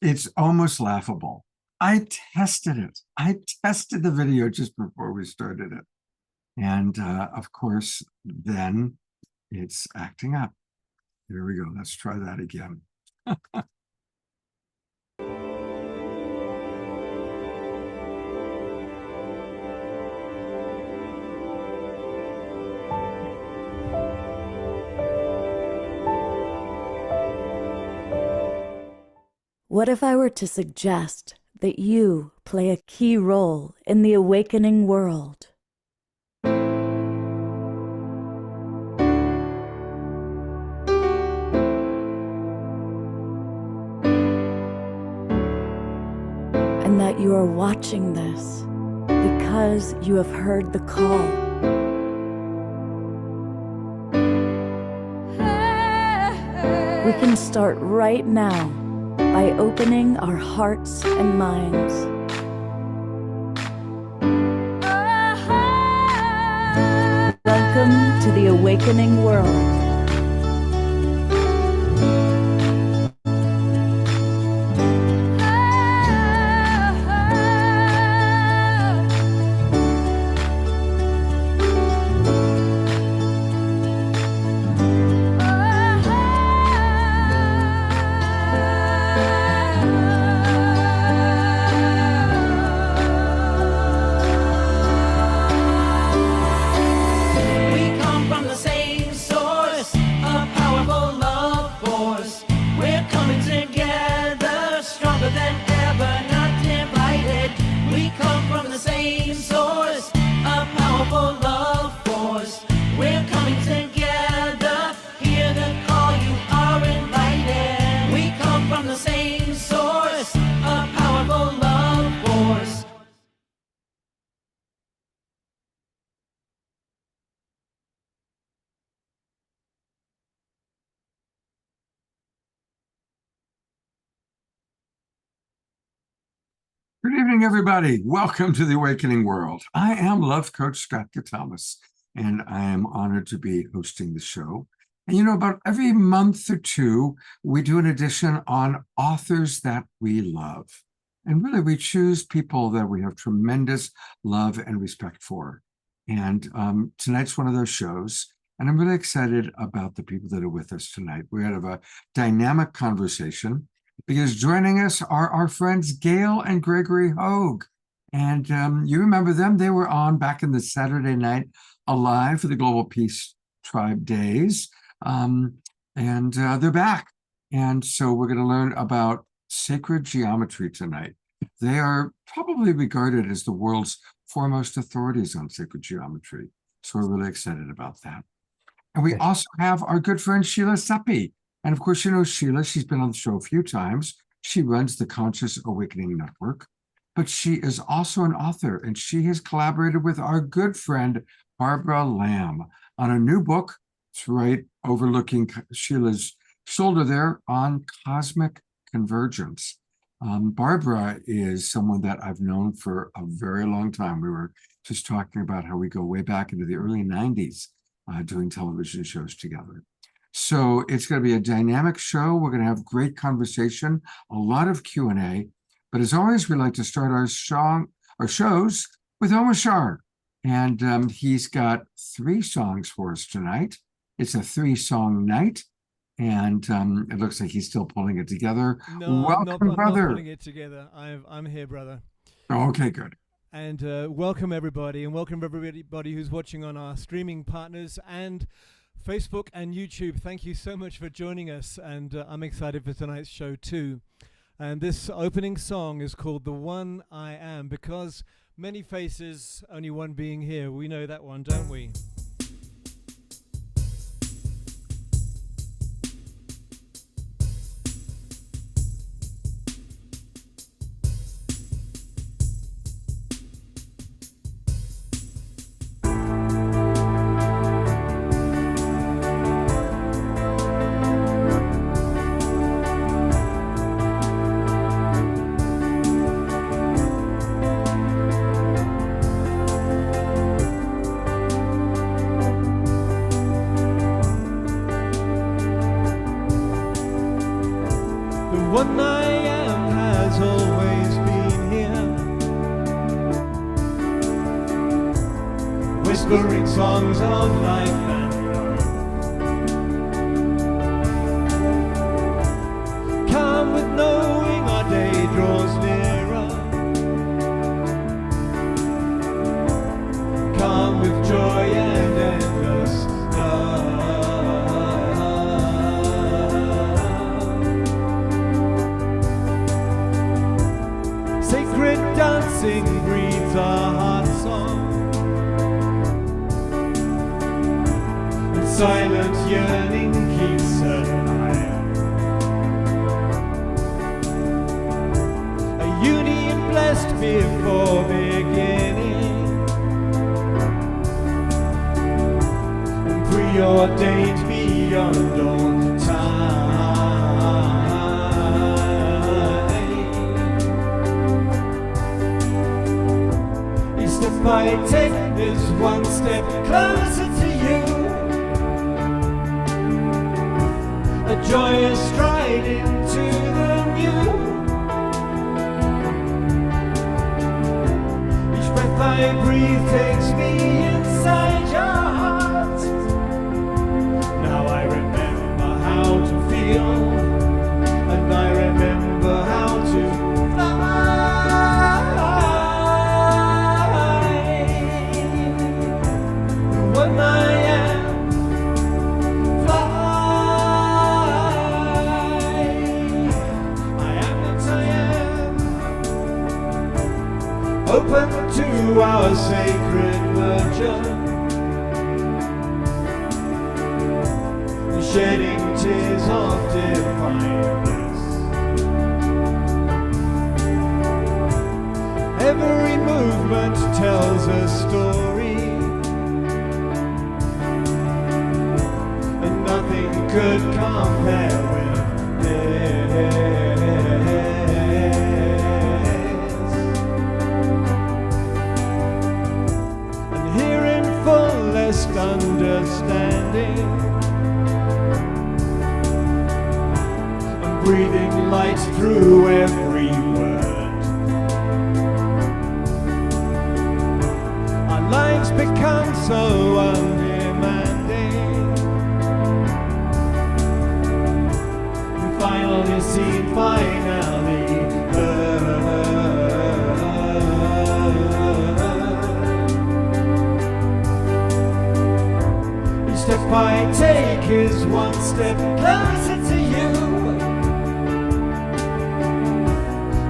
It's almost laughable. I tested it. I tested the video just before we started it. And of course, then it's acting up. Here we go. Let's try that again. What if I were to suggest that you play a key role in the awakening world? And that you are watching this because you have heard the call. We can start right now by opening our hearts and minds. Welcome to the awakening world. Good evening, everybody. Welcome to the Awakening World. I am Love Coach Scott Thomas, and I am honored to be hosting the show. And you know, about every month or two, we do an edition on authors that we love. And really, we choose people that we have tremendous love and respect for. And tonight's one of those shows. And I'm really excited about the people that are with us tonight. We're going to have a dynamic conversation, because joining us are our friends Gail and Gregory Hoag. And you remember them? They were on back in the Saturday Night Alive for the Global Peace Tribe Days. And they're back. And so we're going to learn about sacred geometry tonight. They are probably regarded as the world's foremost authorities on sacred geometry. So we're really excited about that. And we also have our good friend Sheila Seppi. And of course, you know Sheila, she's been on the show a few times. She runs the Conscious Awakening Network, but she is also an author, and she has collaborated with our good friend, Barbara Lamb, on a new book. It's right overlooking Sheila's shoulder there on Cosmic Convergence. Barbara is someone that I've known for a very long time. We were just talking about how we go way back into the early 90s doing television shows together. So it's going to be a dynamic show. We're going to have great conversation, a lot of Q&A. But as always, we like to start our shows with Omar Shar. And he's got 3 songs for us tonight. It's a 3-song night. And it looks like he's still pulling it together. No, welcome, I'm brother. not pulling it together. I'm here, brother. Oh, okay, good. And welcome, everybody. And welcome, everybody who's watching on our streaming partners and Facebook and YouTube. Thank you so much for joining us, and I'm excited for tonight's show too. And this opening song is called The One I Am, because many faces, only one being here. We know that one, don't we? whispering songs of life and love. Come with knowing our day draws nearer. Come with joy and endless love. Sacred dancing breathes our heart song. Silent yearning keeps alive. A union blessed before beginning, and preordained beyond all time. Each step I take is one step closer to you. A joyous stride into the new. Each breath I breathe takes me inside your heart. Now I remember how to feel, and I remember how to fly. When I open to our sacred merger, shedding tears of divine bliss. Every movement tells a story, and nothing could compare with this. Understanding and breathing light through every word. Our lives become so undemanding, and finally seen finally step I take is one step closer to you.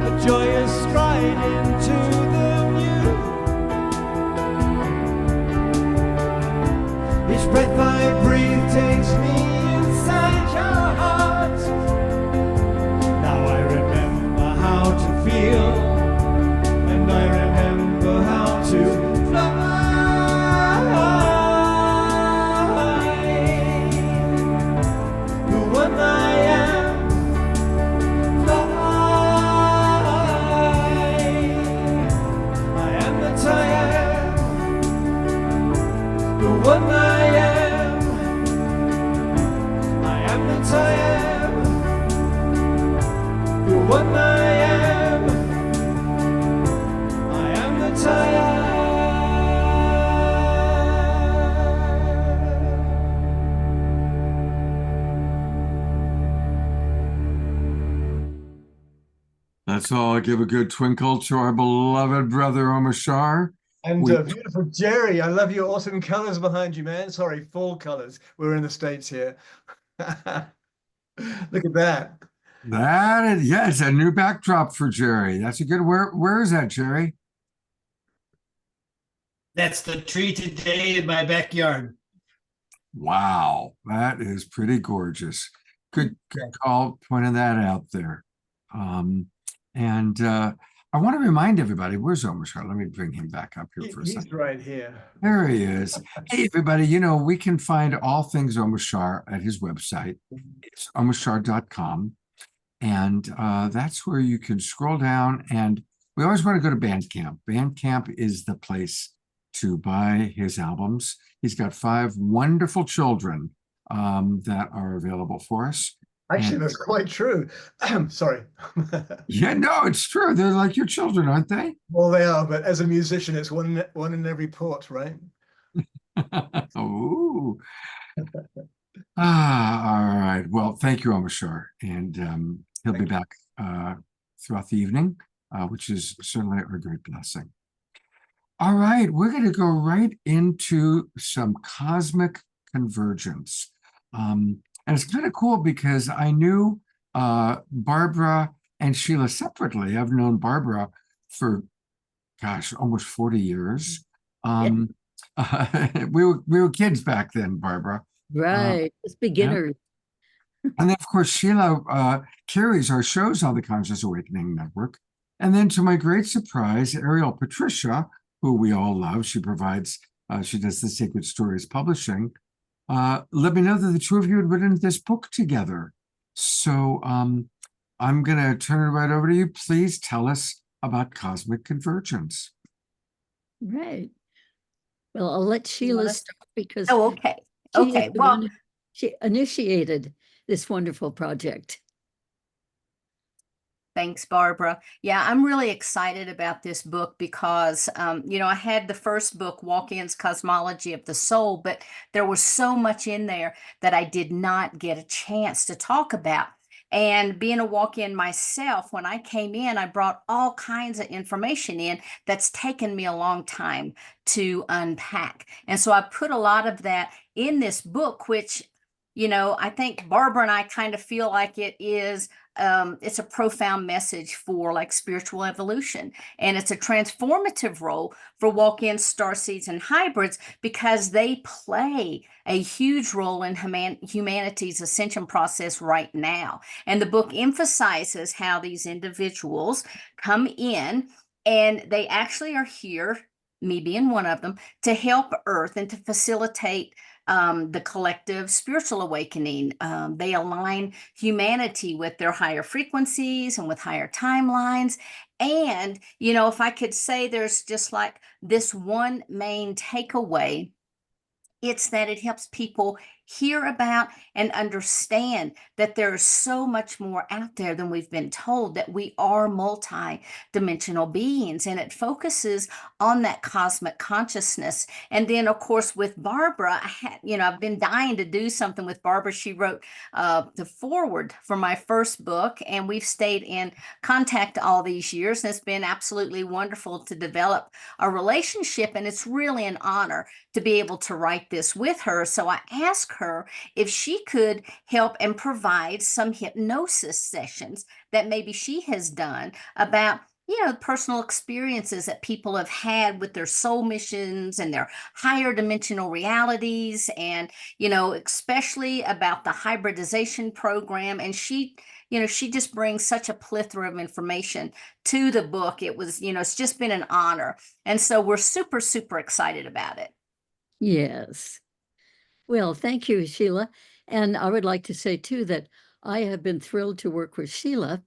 A joyous stride into the new. Each breath I breathe takes me inside your heart. Now I remember how to feel, and I remember how to fly. What I am, I am that I am. You're what I am, I am that I am. Let's all give a good twinkle to our beloved brother Omashar. And beautiful Jerry, I love your awesome colors behind you, man. Sorry, fall colors. We're in the States here. Look at that. That is, yes, a new backdrop for Jerry. That's a good. Where is that, Jerry? That's the tree today in my backyard. Wow, that is pretty gorgeous. Good call pointing that out there. I want to remind everybody, where's Omashar? Let me bring him back up here for a second. He's right here. There he is. Hey, everybody, we can find all things Omashar at his website. It's omashar.com. And that's where you can scroll down. And we always want to go to Bandcamp. Bandcamp is the place to buy his albums. He's got 5 wonderful children that are available for us. Actually, that's quite true. Sorry. Yeah, no, it's true. They're like your children, aren't they? Well, they are, but as a musician, it's one in every port, right? Oh, all right. Well, thank you, Omashar. And he'll be back throughout the evening, which is certainly a great blessing. All right, we're going to go right into some cosmic convergence. And it's kind of cool because I knew Barbara and Sheila separately. I've known Barbara for, gosh, almost 40 years. We were kids back then, Barbara. Right. It's Yeah. beginners. And then, of course, Sheila carries our shows on the Conscious Awakening Network. And then, to my great surprise, Ariel Patricia, who we all love, she does the Sacred Stories Publishing, let me know that the two of you had written this book together. So I'm going to turn it right over to you. Please tell us about Cosmic Convergence. Right. Well, I'll let Sheila start because Oh, okay. she is Okay. the Well, one she initiated this wonderful project. thanks, Barbara. Yeah, I'm really excited about this book because, I had the first book, Walk-In's Cosmology of the Soul, but there was so much in there that I did not get a chance to talk about. And being a walk-in myself, when I came in, I brought all kinds of information in that's taken me a long time to unpack. And so I put a lot of that in this book, which, I think Barbara and I kind of feel like it's a profound message for like spiritual evolution, and it's a transformative role for walk-in starseeds and hybrids because they play a huge role in humanity's ascension process right now. And the book emphasizes how these individuals come in and they actually are here, me being one of them, to help Earth and to facilitate the collective spiritual awakening. They align humanity with their higher frequencies and with higher timelines. And, if I could say there's just like this one main takeaway, it's that it helps people hear about and understand that there is so much more out there than we've been told, that we are multi-dimensional beings, and it focuses on that cosmic consciousness. And then, of course, with Barbara, I've been dying to do something with Barbara. She wrote the foreword for my first book, and we've stayed in contact all these years, and it's been absolutely wonderful to develop a relationship, and it's really an honor to be able to write this with her. So I asked her if she could help and provide some hypnosis sessions that maybe she has done about personal experiences that people have had with their soul missions and their higher dimensional realities, and especially about the hybridization program. And she just brings such a plethora of information to the book. It's just been an honor, and so we're super, super excited about it. Yes. Well, thank you, Sheila. And I would like to say, too, that I have been thrilled to work with Sheila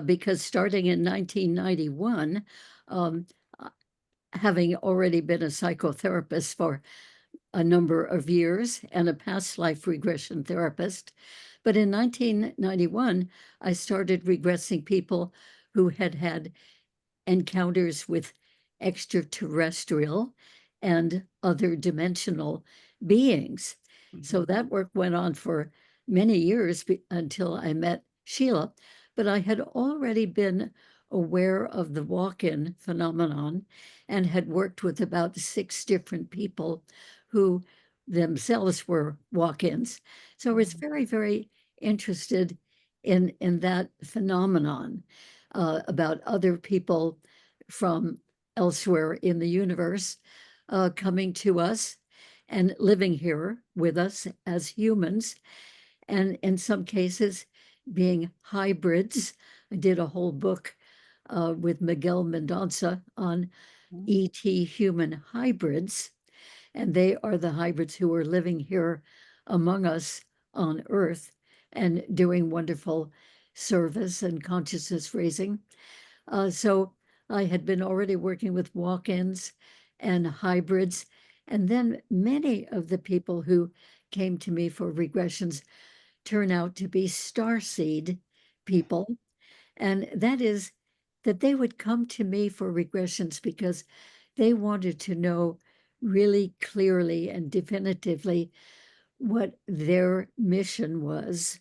because starting in 1991, um, having already been a psychotherapist for a number of years and a past life regression therapist. But in 1991, I started regressing people who had had encounters with extraterrestrial and other dimensional beings. So that work went on for many years until I met Sheila. But I had already been aware of the walk-in phenomenon and had worked with about 6 different people who themselves were walk-ins. So I was very, very interested in that phenomenon about other people from elsewhere in the universe coming to us and living here with us as humans, and in some cases being hybrids. I did a whole book with Miguel Mendonça on ET human hybrids, and they are the hybrids who are living here among us on Earth and doing wonderful service and consciousness raising. So I had been already working with walk-ins and hybrids. And then many of the people who came to me for regressions turn out to be starseed people. And that is that they would come to me for regressions because they wanted to know really clearly and definitively what their mission was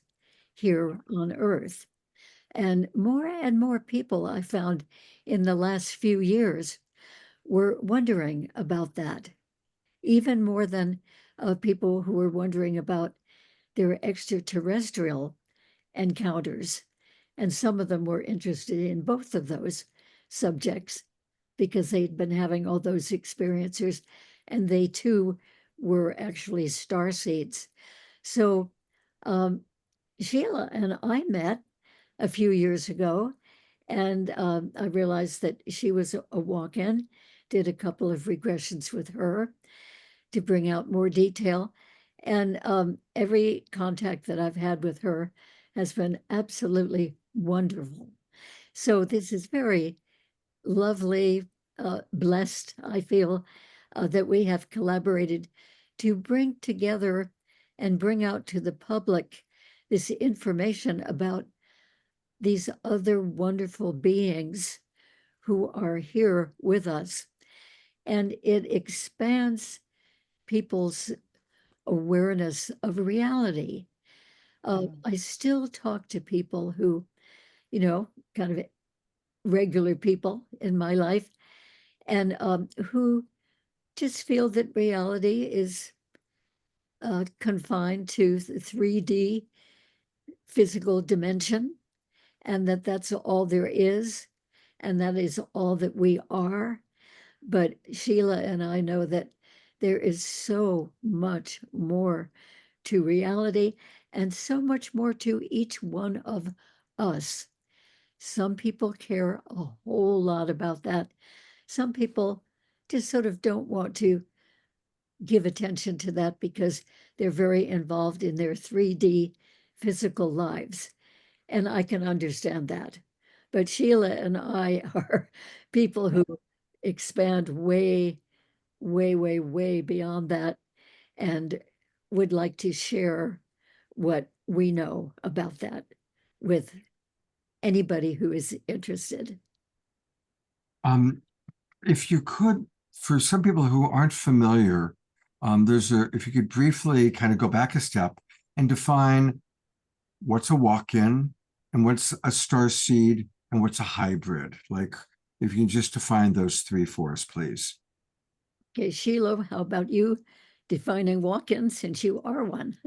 here on Earth. And more people I found in the last few years were wondering about that, even more than people who were wondering about their extraterrestrial encounters. And some of them were interested in both of those subjects because they'd been having all those experiences, and they too were actually starseeds. So Sheila and I met a few years ago, and I realized that she was a walk-in, did a couple of regressions with her to bring out more detail. And every contact that I've had with her has been absolutely wonderful. So this is very lovely, blessed, I feel, that we have collaborated to bring together and bring out to the public this information about these other wonderful beings who are here with us. And it expands people's awareness of reality. I still talk to people who, kind of regular people in my life, and who just feel that reality is confined to the 3D physical dimension, and that that's all there is, and that is all that we are. But Sheila and I know that there is so much more to reality and so much more to each one of us. Some people care a whole lot about that. Some people just sort of don't want to give attention to that because they're very involved in their 3D physical lives. And I can understand that. But Sheila and I are people who expand way, way, way, way beyond that and would like to share what we know about that with anybody who is interested. If you could, for some people who aren't familiar, if you could briefly kind of go back a step and define what's a walk-in and what's a starseed and what's a hybrid. Like, if you can just define those three for us, please. Okay, Sheila, how about you defining walk-in since you are one?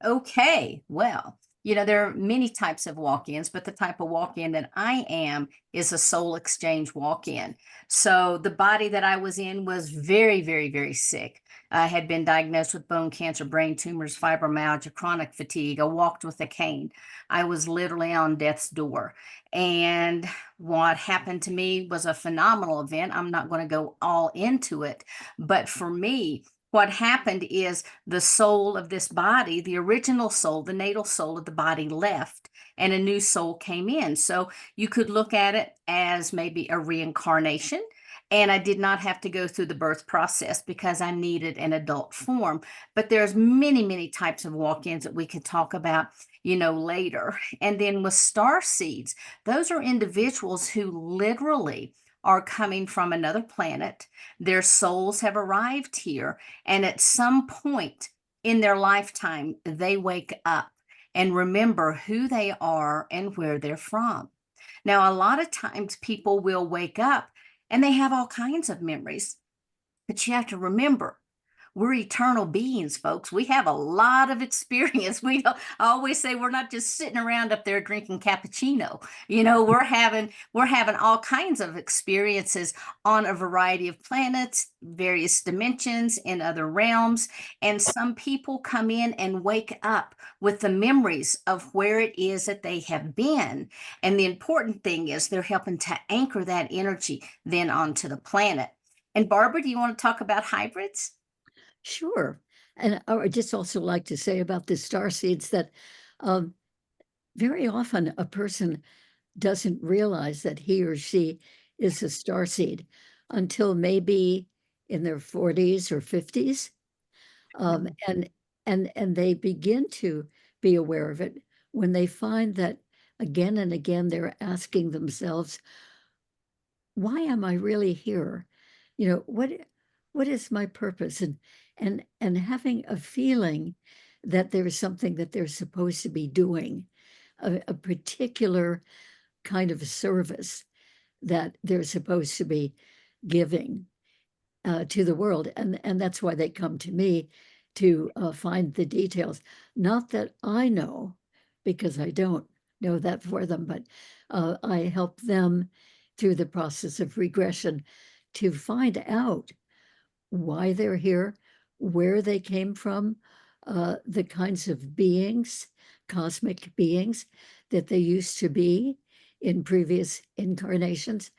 Okay, well, there are many types of walk-ins, but the type of walk-in that I am is a soul exchange walk-in. So the body that I was in was very, very, very sick. I had been diagnosed with bone cancer, brain tumors, fibromyalgia, chronic fatigue. I walked with a cane. I was literally on death's door. And what happened to me was a phenomenal event. I'm not going to go all into it, but for me, what happened is the soul of this body, the original soul, the natal soul of the body left and a new soul came in. So you could look at it as maybe a reincarnation. And I did not have to go through the birth process because I needed an adult form. But there's many, many types of walk-ins that we could talk about, later. And then with starseeds, those are individuals who literally are coming from another planet. Their souls have arrived here, and at some point in their lifetime, they wake up and remember who they are and where they're from. Now, a lot of times people will wake up and they have all kinds of memories, but you have to remember, we're eternal beings, folks. We have a lot of experience. I always say we're not just sitting around up there drinking cappuccino. We're having all kinds of experiences on a variety of planets, various dimensions, in other realms. And some people come in and wake up with the memories of where it is that they have been. And the important thing is they're helping to anchor that energy then onto the planet. And Barbara, do you want to talk about hybrids? Sure. And I would just also like to say about the starseeds that very often a person doesn't realize that he or she is a starseed until maybe in their 40s or 50s. And they begin to be aware of it when they find that again and again they're asking themselves, why am I really here? what is my purpose? And having a feeling that there is something that they're supposed to be doing, a particular kind of service that they're supposed to be giving to the world. And that's why they come to me to find the details. Not that I know, because I don't know that for them, but I help them through the process of regression to find out why they're here, where they came from, the kinds of beings, cosmic beings that they used to be in previous incarnations.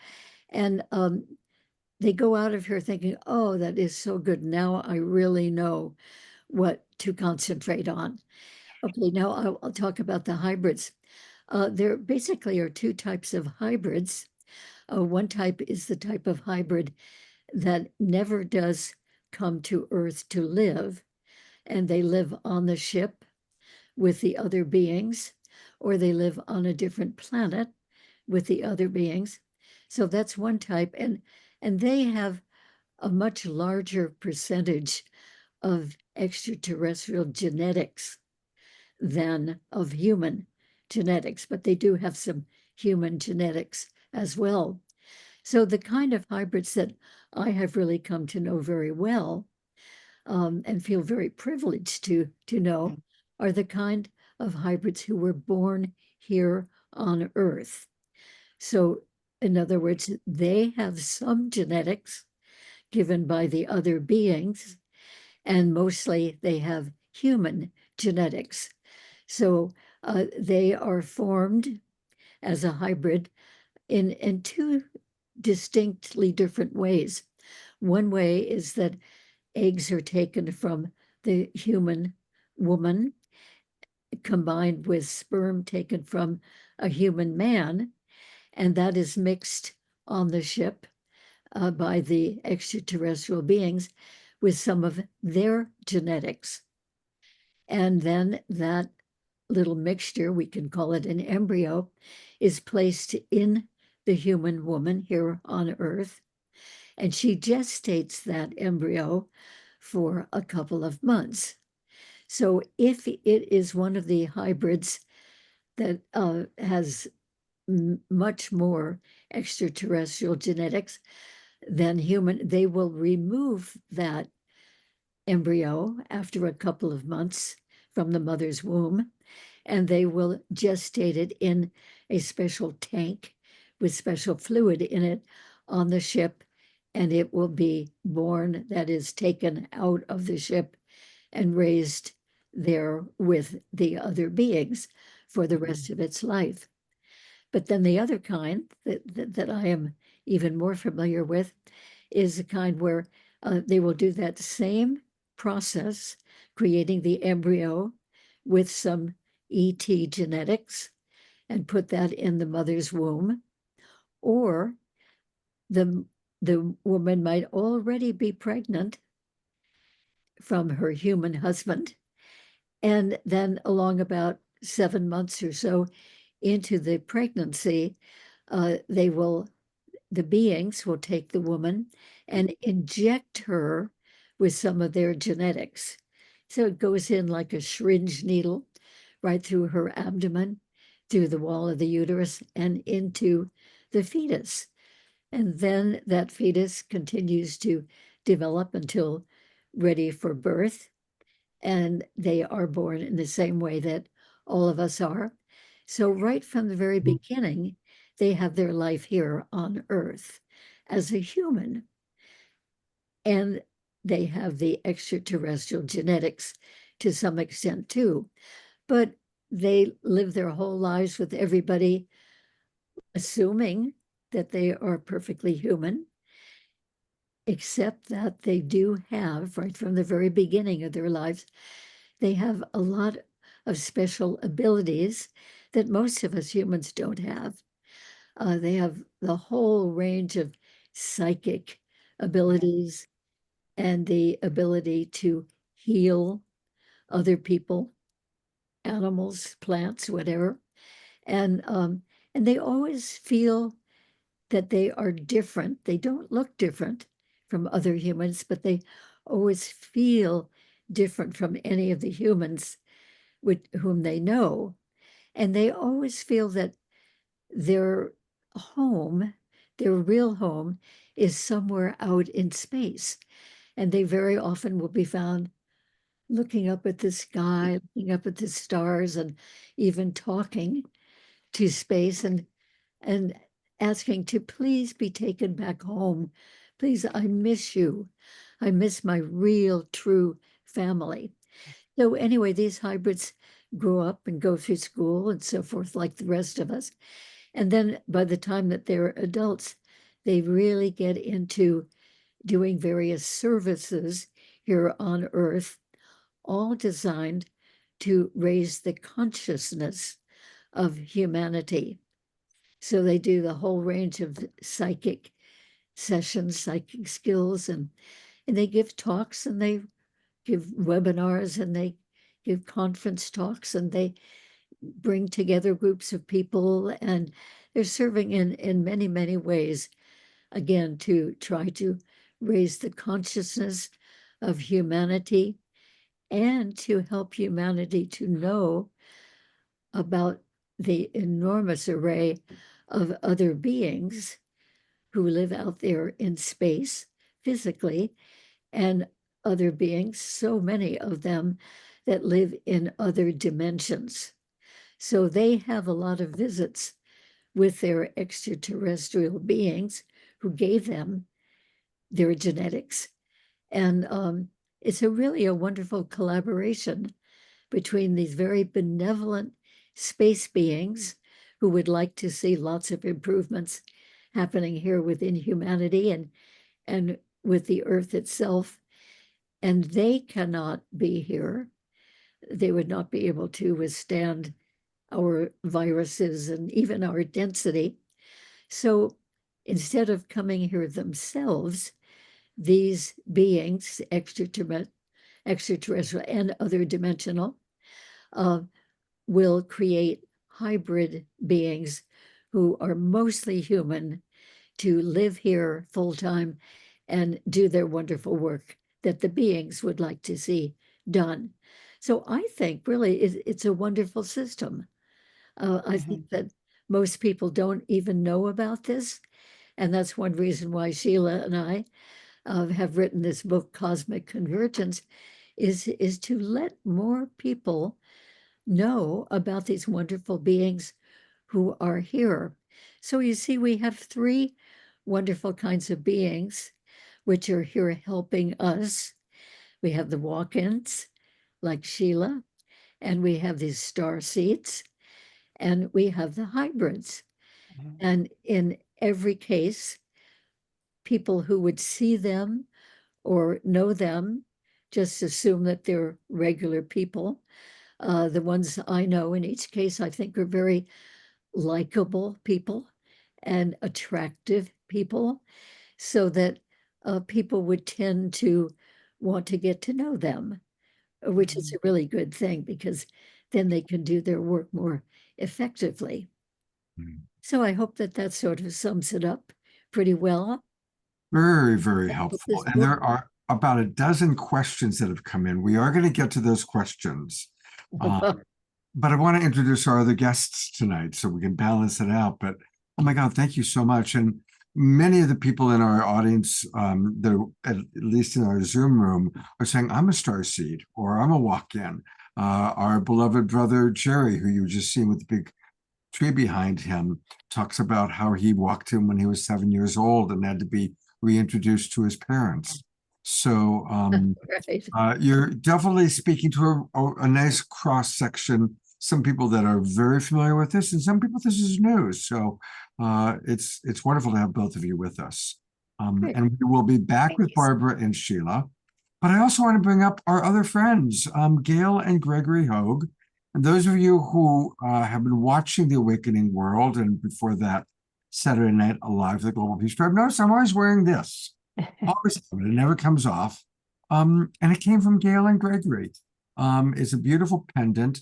And they go out of here thinking, oh, that is so good. Now I really know what to concentrate on. Okay, now I'll talk about the hybrids. There basically are two types of hybrids. One type is the type of hybrid that never does come to Earth to live, and they live on the ship with the other beings, or they live on a different planet with the other beings. So that's one type, and they have a much larger percentage of extraterrestrial genetics than of human genetics, but they do have some human genetics as well. So the kind of hybrids that I have really come to know very well and feel very privileged to know are the kind of hybrids who were born here on Earth. So in other words, they have some genetics given by the other beings, and mostly they have human genetics. So they are formed as a hybrid in two distinctly different ways. One way is that eggs are taken from the human woman combined with sperm taken from a human man, and that is mixed on the ship by the extraterrestrial beings with some of their genetics. And then that little mixture, we can call it an embryo, is placed in the human woman here on Earth. And she gestates that embryo for a couple of months. So if it is one of the hybrids that has much more extraterrestrial genetics than human, they will remove that embryo after a couple of months from the mother's womb, and they will gestate it in a special tank with special fluid in it on the ship, and it will be born, that is, taken out of the ship and raised there with the other beings for the rest of its life. But then the other kind that I am even more familiar with is the kind where they will do that same process, creating the embryo with some ET genetics and put that in the mother's womb. Or the woman might already be pregnant from her human husband. And then along about 7 months or so into the pregnancy, the beings will take the woman and inject her with some of their genetics. So it goes in like a syringe needle right through her abdomen, through the wall of the uterus, and into the fetus. And then that fetus continues to develop until ready for birth. And they are born in the same way that all of us are. So right from the very beginning, they have their life here on Earth as a human. And they have the extraterrestrial genetics to some extent too. But they live their whole lives with everybody assuming that they are perfectly human, except that they do have, right from the very beginning of their lives, they have a lot of special abilities that most of us humans don't have. They have the whole range of psychic abilities and the ability to heal other people, animals, plants, whatever. And they always feel that they are different. They don't look different from other humans, but they always feel different from any of the humans with whom they know. And they always feel that their home, their real home, is somewhere out in space. And they very often will be found looking up at the sky, looking up at the stars, and even talking to space and asking to please be taken back home. Please, I miss you. I miss my real, true family. So anyway, these hybrids grow up and go through school and so forth, like the rest of us. And then by the time that they're adults, they really get into doing various services here on Earth, all designed to raise the consciousness of humanity. So they do the whole range of psychic sessions, psychic skills, and they give talks and they give webinars and they give conference talks and they bring together groups of people, and they're serving in many, many ways, again, to try to raise the consciousness of humanity and to help humanity to know about the enormous array of other beings who live out there in space physically, and other beings, so many of them, that live in other dimensions. So they have a lot of visits with their extraterrestrial beings who gave them their genetics. And it's really a wonderful collaboration between these very benevolent space beings who would like to see lots of improvements happening here within humanity and with the Earth itself. And they cannot be here. They would not be able to withstand our viruses and even our density. So instead of coming here themselves, these beings, extraterrestrial and other dimensional, will create hybrid beings who are mostly human to live here full time and do their wonderful work that the beings would like to see done. So I think really it's a wonderful system. I think that most people don't even know about this. And that's one reason why Sheila and I have written this book, Cosmic Convergence, is to let more people know about these wonderful beings who are here. So you see, we have three wonderful kinds of beings which are here helping us. We have the walk-ins, like Sheila, and we have these starseeds, and we have the hybrids. And in every case, people who would see them or know them just assume that they're regular people. The ones I know in each case, I think, are very likable people and attractive people, so that people would tend to want to get to know them, which is a really good thing because then they can do their work more effectively. So I hope that that sort of sums it up pretty well. Very, very I hope helpful. this And book- there are about a dozen questions that have come in. We are going to get to those questions. But I want to introduce our other guests tonight so we can balance it out. But oh my God, thank you so much. And many of the people in our audience, at least in our Zoom room, are saying, I'm a starseed or I'm a walk-in. Our beloved brother, Jerry, who you just seen with the big tree behind him, talks about how he walked in when he was 7 years old and had to be reintroduced to his parents. So Right. you're definitely speaking to a nice cross section. Some people that are very familiar with this, and some people this is news. So it's wonderful to have both of you with us. Great. And we will be back Thank with you. Barbara and Sheila. But I also want to bring up our other friends, Gail and Gregory Hoag. And those of you who have been watching The Awakening World, and before that, Saturday Night Alive, the Global Peace Tribe, notice I'm always wearing this. Always, it never comes off. And it came from Gail and Gregory. It's a beautiful pendant.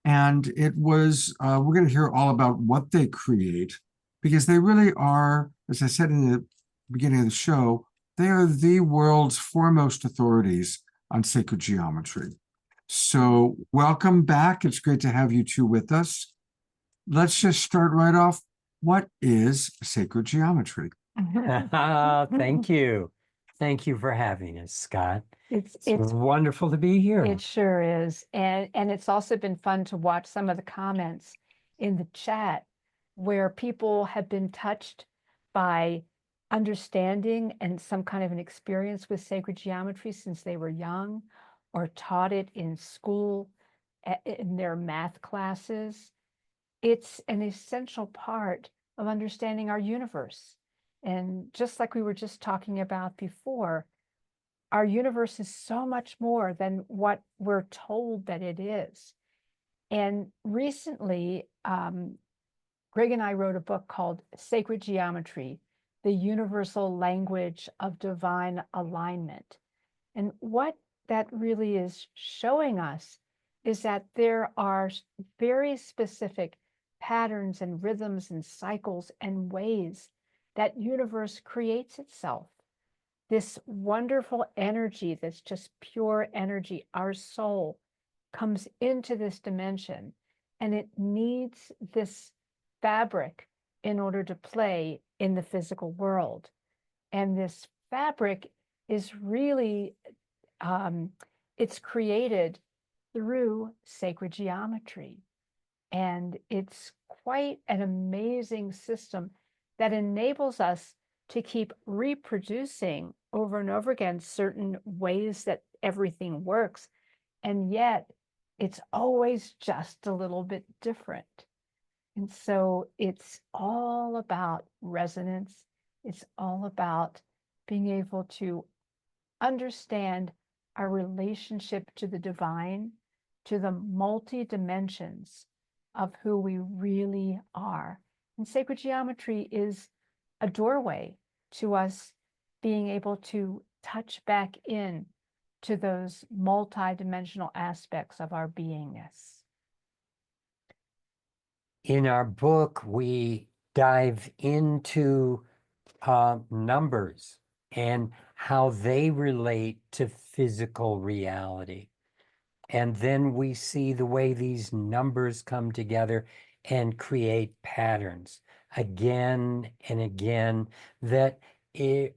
And it was, we're going to hear all about what they create, because they really are, as I said in the beginning of the show, They are the world's foremost authorities on sacred geometry. So welcome back. It's great to have you two with us. Let's just start right off. What is sacred geometry? Thank you. Thank you for having us, Scott. It's It's wonderful to be here. it sure is. And it's also been fun to watch some of the comments in the chat where people have been touched by understanding and some kind of an experience with sacred geometry since they were young, or taught it in school, in their math classes. It's an essential part of understanding our universe. And just like we were just talking about before, our universe is so much more than what we're told that it is. And recently, Greg and I wrote a book called Sacred Geometry, the Universal Language of Divine Alignment. And what that really is showing us is that there are very specific patterns and rhythms and cycles and ways that universe creates itself. This wonderful energy that's just pure energy, our soul, comes into this dimension, and it needs this fabric in order to play in the physical world. And this fabric is really, it's created through sacred geometry. And it's quite an amazing system that enables us to keep reproducing over and over again certain ways that everything works. And yet it's always just a little bit different. And so it's all about resonance. It's all about being able to understand our relationship to the divine, to the multi dimensions of who we really are. And sacred geometry is a doorway to us being able to touch back in to those multi-dimensional aspects of our beingness. In our book, we dive into numbers and how they relate to physical reality. And then we see the way these numbers come together and create patterns again and again that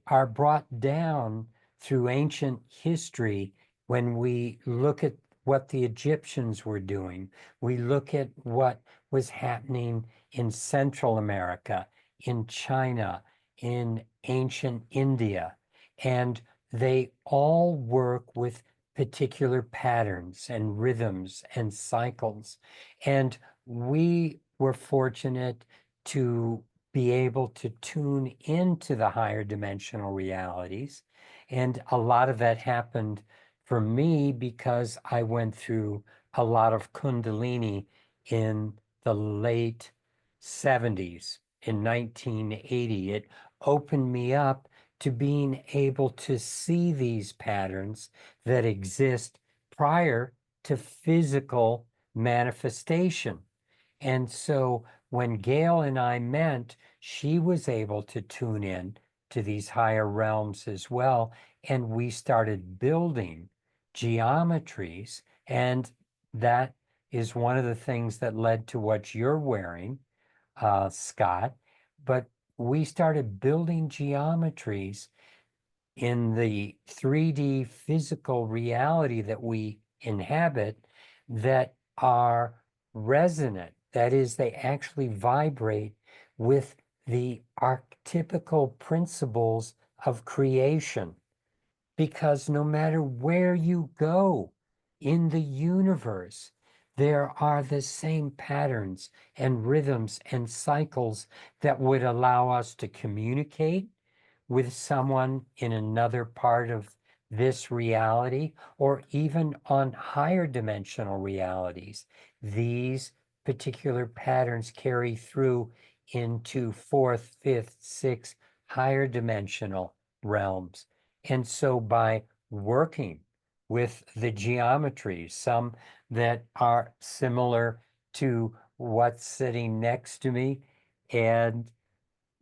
are brought down through ancient history. When we look at what the Egyptians were doing, we look at what was happening in Central America, in China, in ancient India, and they all work with particular patterns and rhythms and cycles. And we were fortunate to be able to tune into the higher dimensional realities. And a lot of that happened for me because I went through a lot of Kundalini in the late 70s. In 1980, it opened me up to being able to see these patterns that exist prior to physical manifestation. And so when Gail and I met, she was able to tune in to these higher realms as well. And we started building geometries. And that is one of the things that led to what you're wearing, Scott. But we started building geometries in the 3D physical reality that we inhabit that are resonant. That is, they actually vibrate with the archetypical principles of creation. Because no matter where you go in the universe, there are the same patterns and rhythms and cycles that would allow us to communicate with someone in another part of this reality, or even on higher dimensional realities. These particular patterns carry through into fourth, fifth, sixth, higher dimensional realms. And so by working with the geometries, some that are similar to what's sitting next to me and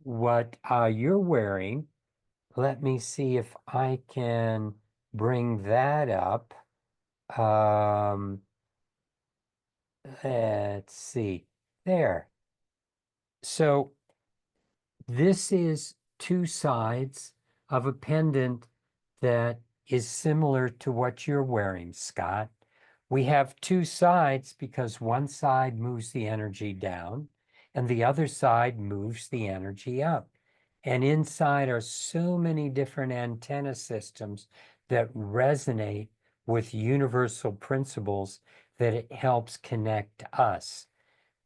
what you're wearing, let me see if I can bring that up. Um, let's see. There. So this is two sides of a pendant that is similar to what you're wearing, Scott. We have two sides because one side moves the energy down and the other side moves the energy up. And inside are so many different antenna systems that resonate with universal principles that it helps connect us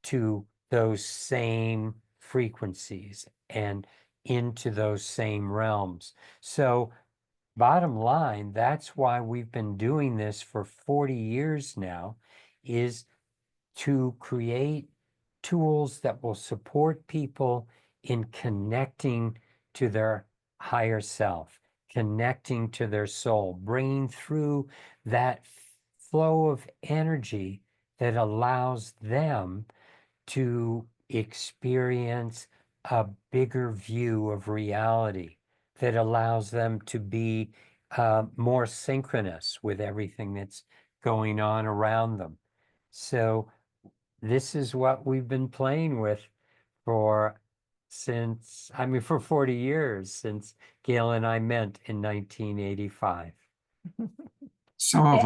to those same frequencies and into those same realms. So bottom line, that's why we've been doing this for 40 years now, is to create tools that will support people in connecting to their higher self, connecting to their soul, bringing through that flow of energy that allows them to experience a bigger view of reality, that allows them to be more synchronous with everything that's going on around them. So this is what we've been playing with for for 40 years, since Gail and I met in 1985. Some of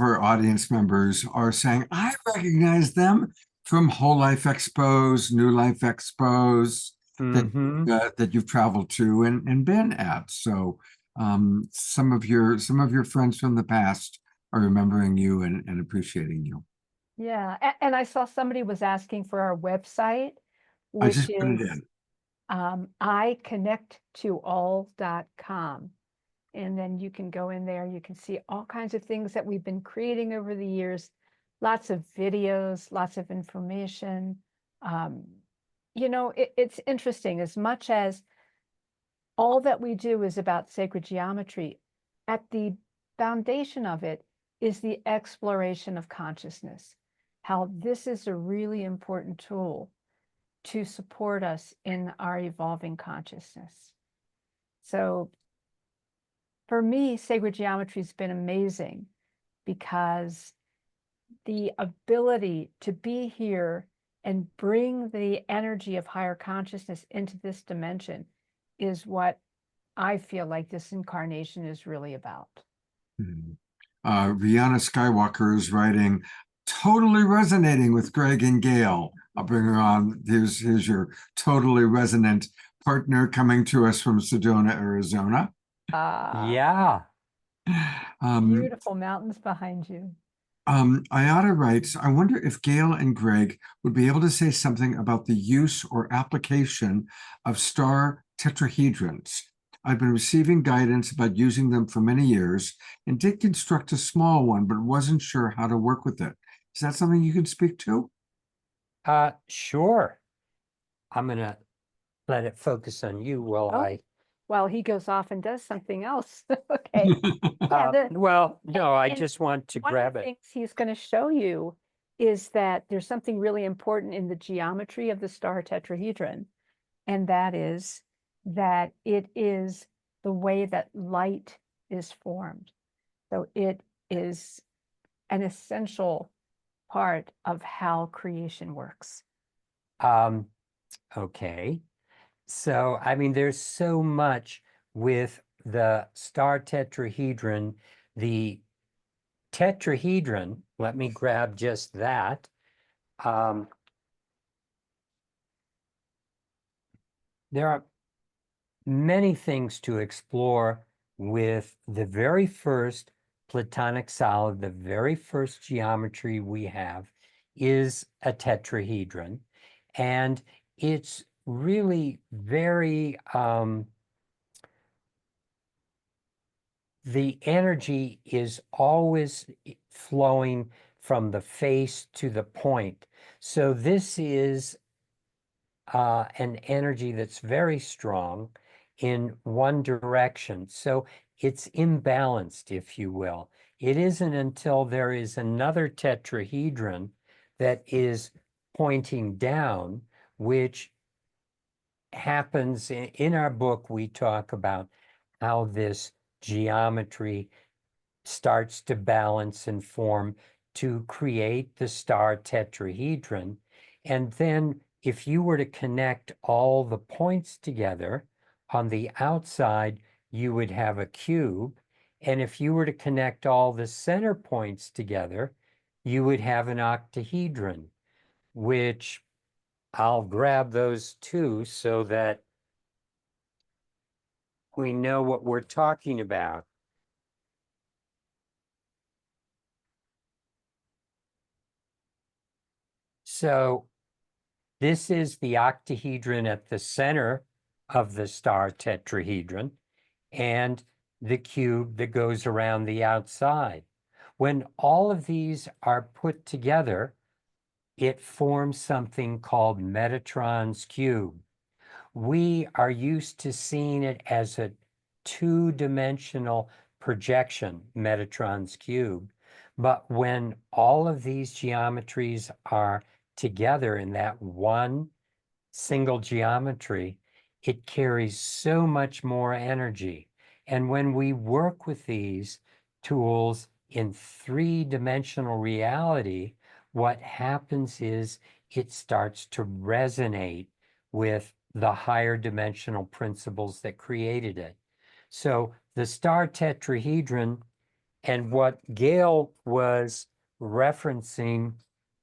our audience members are saying, I recognize them from Whole Life Expos, New Life Expos Mhm. that you've traveled to and been at. So some of your friends from the past are remembering you and appreciating you. Yeah, and I saw somebody was asking for our website, I which just put it is in. iconnecttoall.com. And then you can go in there, you can see all kinds of things that we've been creating over the years, lots of videos, lots of information. It's interesting, as much as all that we do is about sacred geometry, at the foundation of it is the exploration of consciousness, how this is a really important tool to support us in our evolving consciousness. So for me, sacred geometry has been amazing because the ability to be here and bring the energy of higher consciousness into this dimension is what I feel like this incarnation is really about. Rihanna Skywalker is writing, totally resonating with Greg and Gail. I'll bring her on. Here's your totally resonant partner coming to us from Sedona, Arizona. Yeah. Beautiful mountains behind you. Ayada writes, I wonder if Gail and Greg would be able to say something about the use or application of star tetrahedrons. I've been receiving guidance about using them for many years and did construct a small one, but wasn't sure how to work with it. Is that something you can speak to? Sure. I'm going to let it focus on you while he goes off and does something else. Okay. No, I just want to One grab of the it. things he's going to show you is that there's something really important in the geometry of the star tetrahedron, and that is that it is the way that light is formed. So it is an essential part of how creation works. Okay. So, I mean, there's so much with the star tetrahedron. The tetrahedron, let me grab just that. There are many things to explore with the very first platonic solid. The very first geometry we have is a tetrahedron, and it's really very the energy is always flowing from the face to the point. So this is an energy that's very strong in one direction. So it's imbalanced, if you will. It isn't until there is another tetrahedron that is pointing down, which happens in our book, we talk about how this geometry starts to balance and form to create the star tetrahedron. And then if you were to connect all the points together on the outside, you would have a cube. And if you were to connect all the center points together, you would have an octahedron, which I'll grab those two so that we know what we're talking about. So this is the octahedron at the center of the star tetrahedron and the cube that goes around the outside. When all of these are put together, it forms something called Metatron's cube. We are used to seeing it as a two-dimensional projection, Metatron's cube. But when all of these geometries are together in that one single geometry, it carries so much more energy. And when we work with these tools in three-dimensional reality, what happens is it starts to resonate with the higher dimensional principles that created it. So the star tetrahedron and what Gail was referencing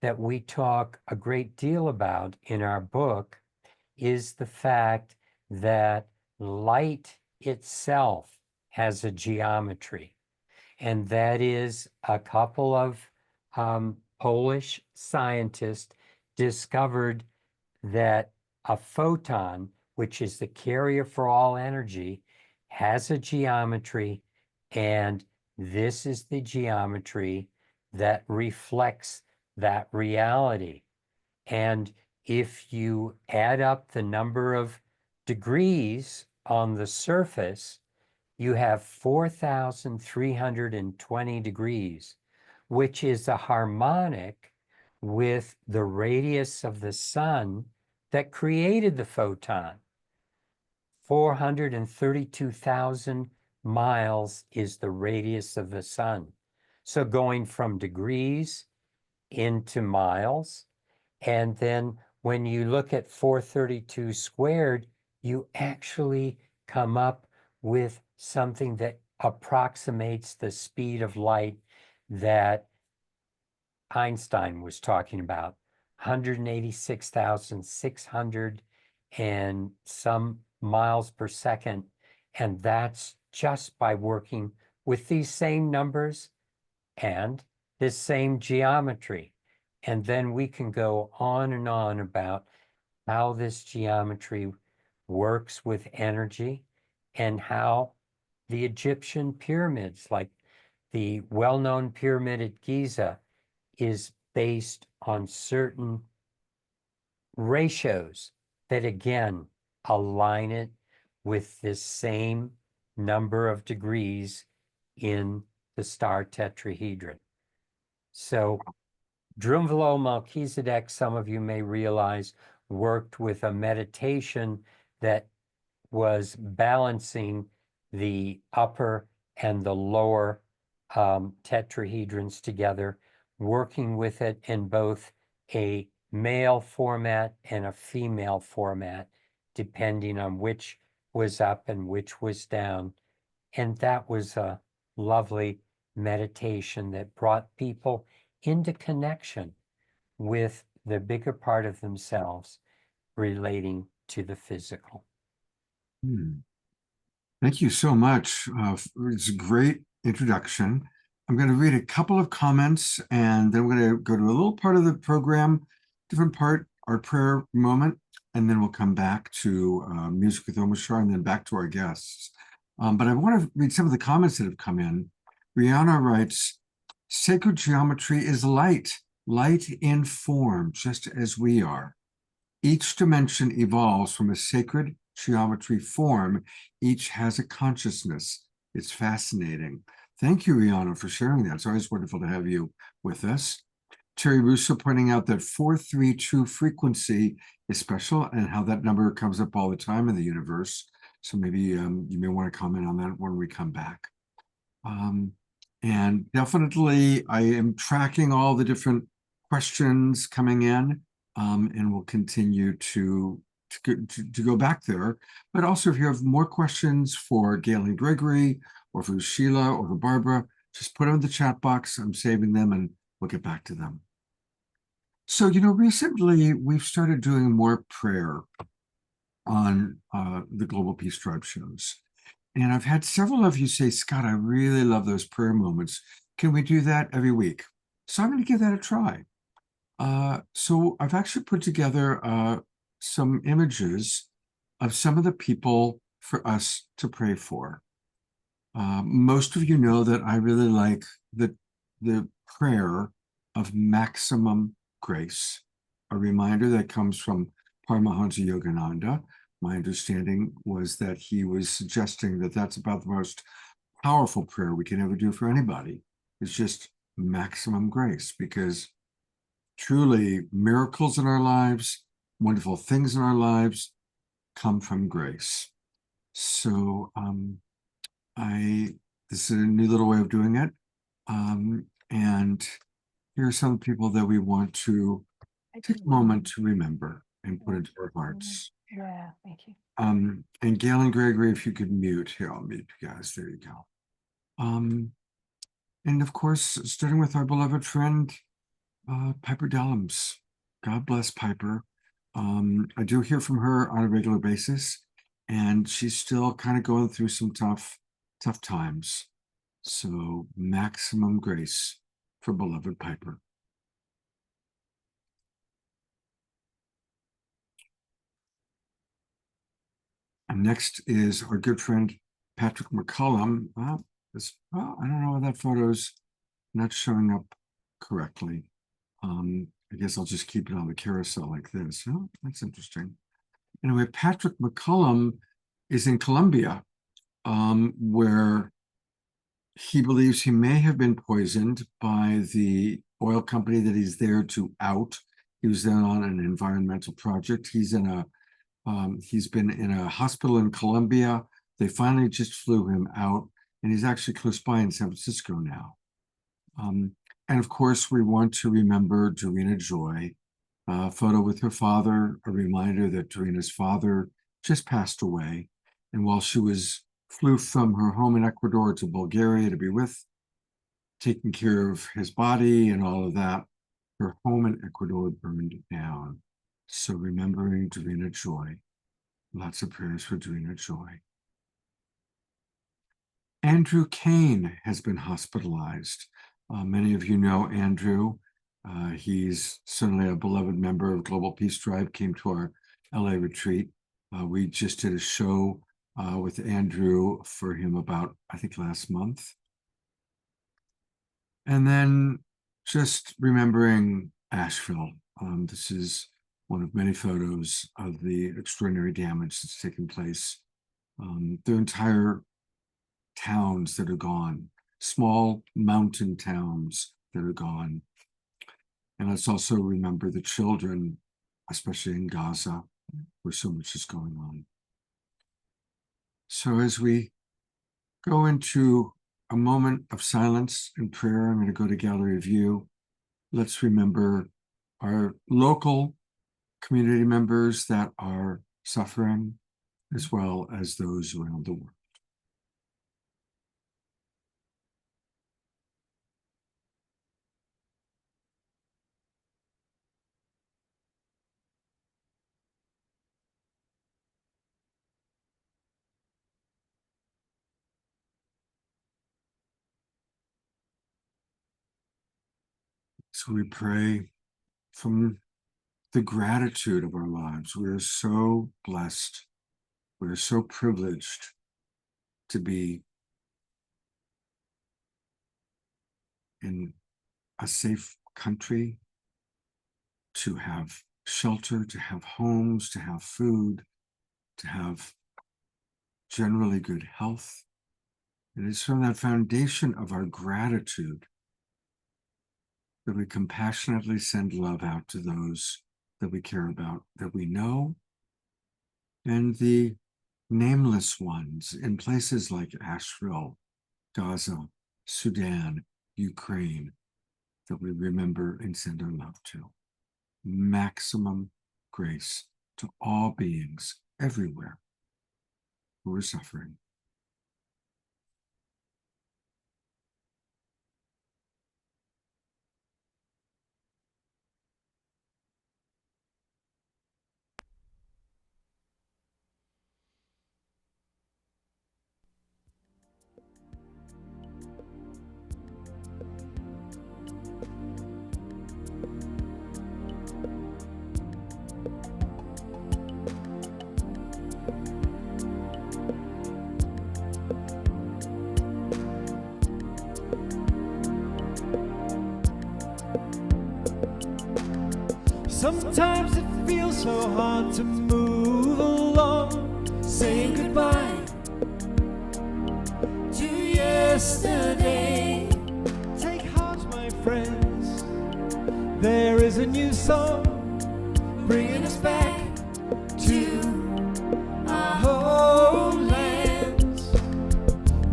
that we talk a great deal about in our book is the fact that light itself has a geometry. And that is a couple of Polish scientists discovered that a photon, which is the carrier for all energy, has a geometry, and this is the geometry that reflects that reality. And if you add up the number of degrees on the surface, you have 4,320 degrees, which is a harmonic with the radius of the sun that created the photon. 432,000 miles is the radius of the sun. So going from degrees into miles, and then when you look at 432 squared, you actually come up with something that approximates the speed of light that Einstein was talking about, 186,600 and some miles per second. And that's just by working with these same numbers and this same geometry. And then we can go on and on about how this geometry works with energy and how the Egyptian pyramids, like the well-known pyramid at Giza, is based on certain ratios that again align it with this same number of degrees in the star tetrahedron. So Drunvalo Melchizedek, some of you may realize, worked with a meditation that was balancing the upper and the lower tetrahedrons together, working with it in both a male format and a female format, depending on which was up and which was down. And that was a lovely meditation that brought people into connection with the bigger part of themselves relating to the physical. Thank you so much. It's a great introduction. I'm going to read a couple of comments, and then we're going to go to a little part of the program, different part, our prayer moment, and then we'll come back to Music with Omashar and then back to our guests. But I want to read some of the comments that have come in. Rihanna writes, sacred geometry is light, light in form, just as we are. Each dimension evolves from a sacred geometry form. Each has a consciousness. It's fascinating. Thank you, Rihanna, for sharing that. It's always wonderful to have you with us. Terry Russo pointing out that 432 frequency is special and how that number comes up all the time in the universe. So maybe you may want to comment on that when we come back. And definitely, I am tracking all the different questions coming in, and we'll continue to go back there. But also, if you have more questions for Gail and Gregory, or for Sheila, or for Barbara, just put them in the chat box. I'm saving them, and we'll get back to them. So, recently we've started doing more prayer on the Global Peace Tribe shows. And I've had several of you say, Scott, I really love those prayer moments. Can we do that every week? So I'm going to give that a try. So I've actually put together some images of some of the people for us to pray for. Most of you know that I really like the prayer of maximum grace, a reminder that comes from Paramahansa Yogananda. My understanding was that he was suggesting that that's about the most powerful prayer we can ever do for anybody. It's just maximum grace, because truly miracles in our lives, wonderful things in our lives come from grace. So this is a new little way of doing it. And here are some people that we want to take a moment to remember and put into our hearts. Yeah, thank you. And Gail and Gregory, if you could mute here, I'll mute you guys. There you go. And of course, starting with our beloved friend, Piper Dellums. God bless Piper. I do hear from her on a regular basis, and she's still kind of going through some tough times. So maximum grace for beloved Piper. And next is our good friend, Patrick McCullum. I don't know why that photo's not showing up correctly. I guess I'll just keep it on the carousel like this. Oh, that's interesting. Anyway, Patrick McCullum is in Colombia, where he believes he may have been poisoned by the oil company that he's there to out. He was then on an environmental project. He's been in a hospital in Colombia. They finally just flew him out, and he's actually close by in San Francisco now. And of course, we want to remember Dorina Joy, a photo with her father, a reminder that Dorina's father just passed away. And while she flew from her home in Ecuador to Bulgaria to be with, taking care of his body and all of that, her home in Ecuador burned down. So remembering Dorina Joy. Lots of prayers for Dorina Joy. Andrew Kane has been hospitalized. Many of you know Andrew. He's certainly a beloved member of Global Peace Tribe, came to our LA retreat. We just did a show with Andrew for him about, I think, last month. And then just remembering Asheville. This is one of many photos of the extraordinary damage that's taken place. Their entire towns that are gone, small mountain towns that are gone. And let's also remember the children, especially in Gaza, where so much is going on. So as we go into a moment of silence and prayer, I'm going to go to gallery view. Let's remember our local community members that are suffering, as well as those around the world. So we pray from the gratitude of our lives. We are so blessed. We are so privileged to be in a safe country, to have shelter, to have homes, to have food, to have generally good health. It is from that foundation of our gratitude that we compassionately send love out to those that we care about, that we know, and the nameless ones in places like Asheville, Gaza, Sudan, Ukraine, that we remember and send our love to. Maximum grace to all beings everywhere who are suffering. Sometimes it feels so hard to move along, saying goodbye to yesterday. Take heart, my friends, there is a new song bringing us back to our homelands.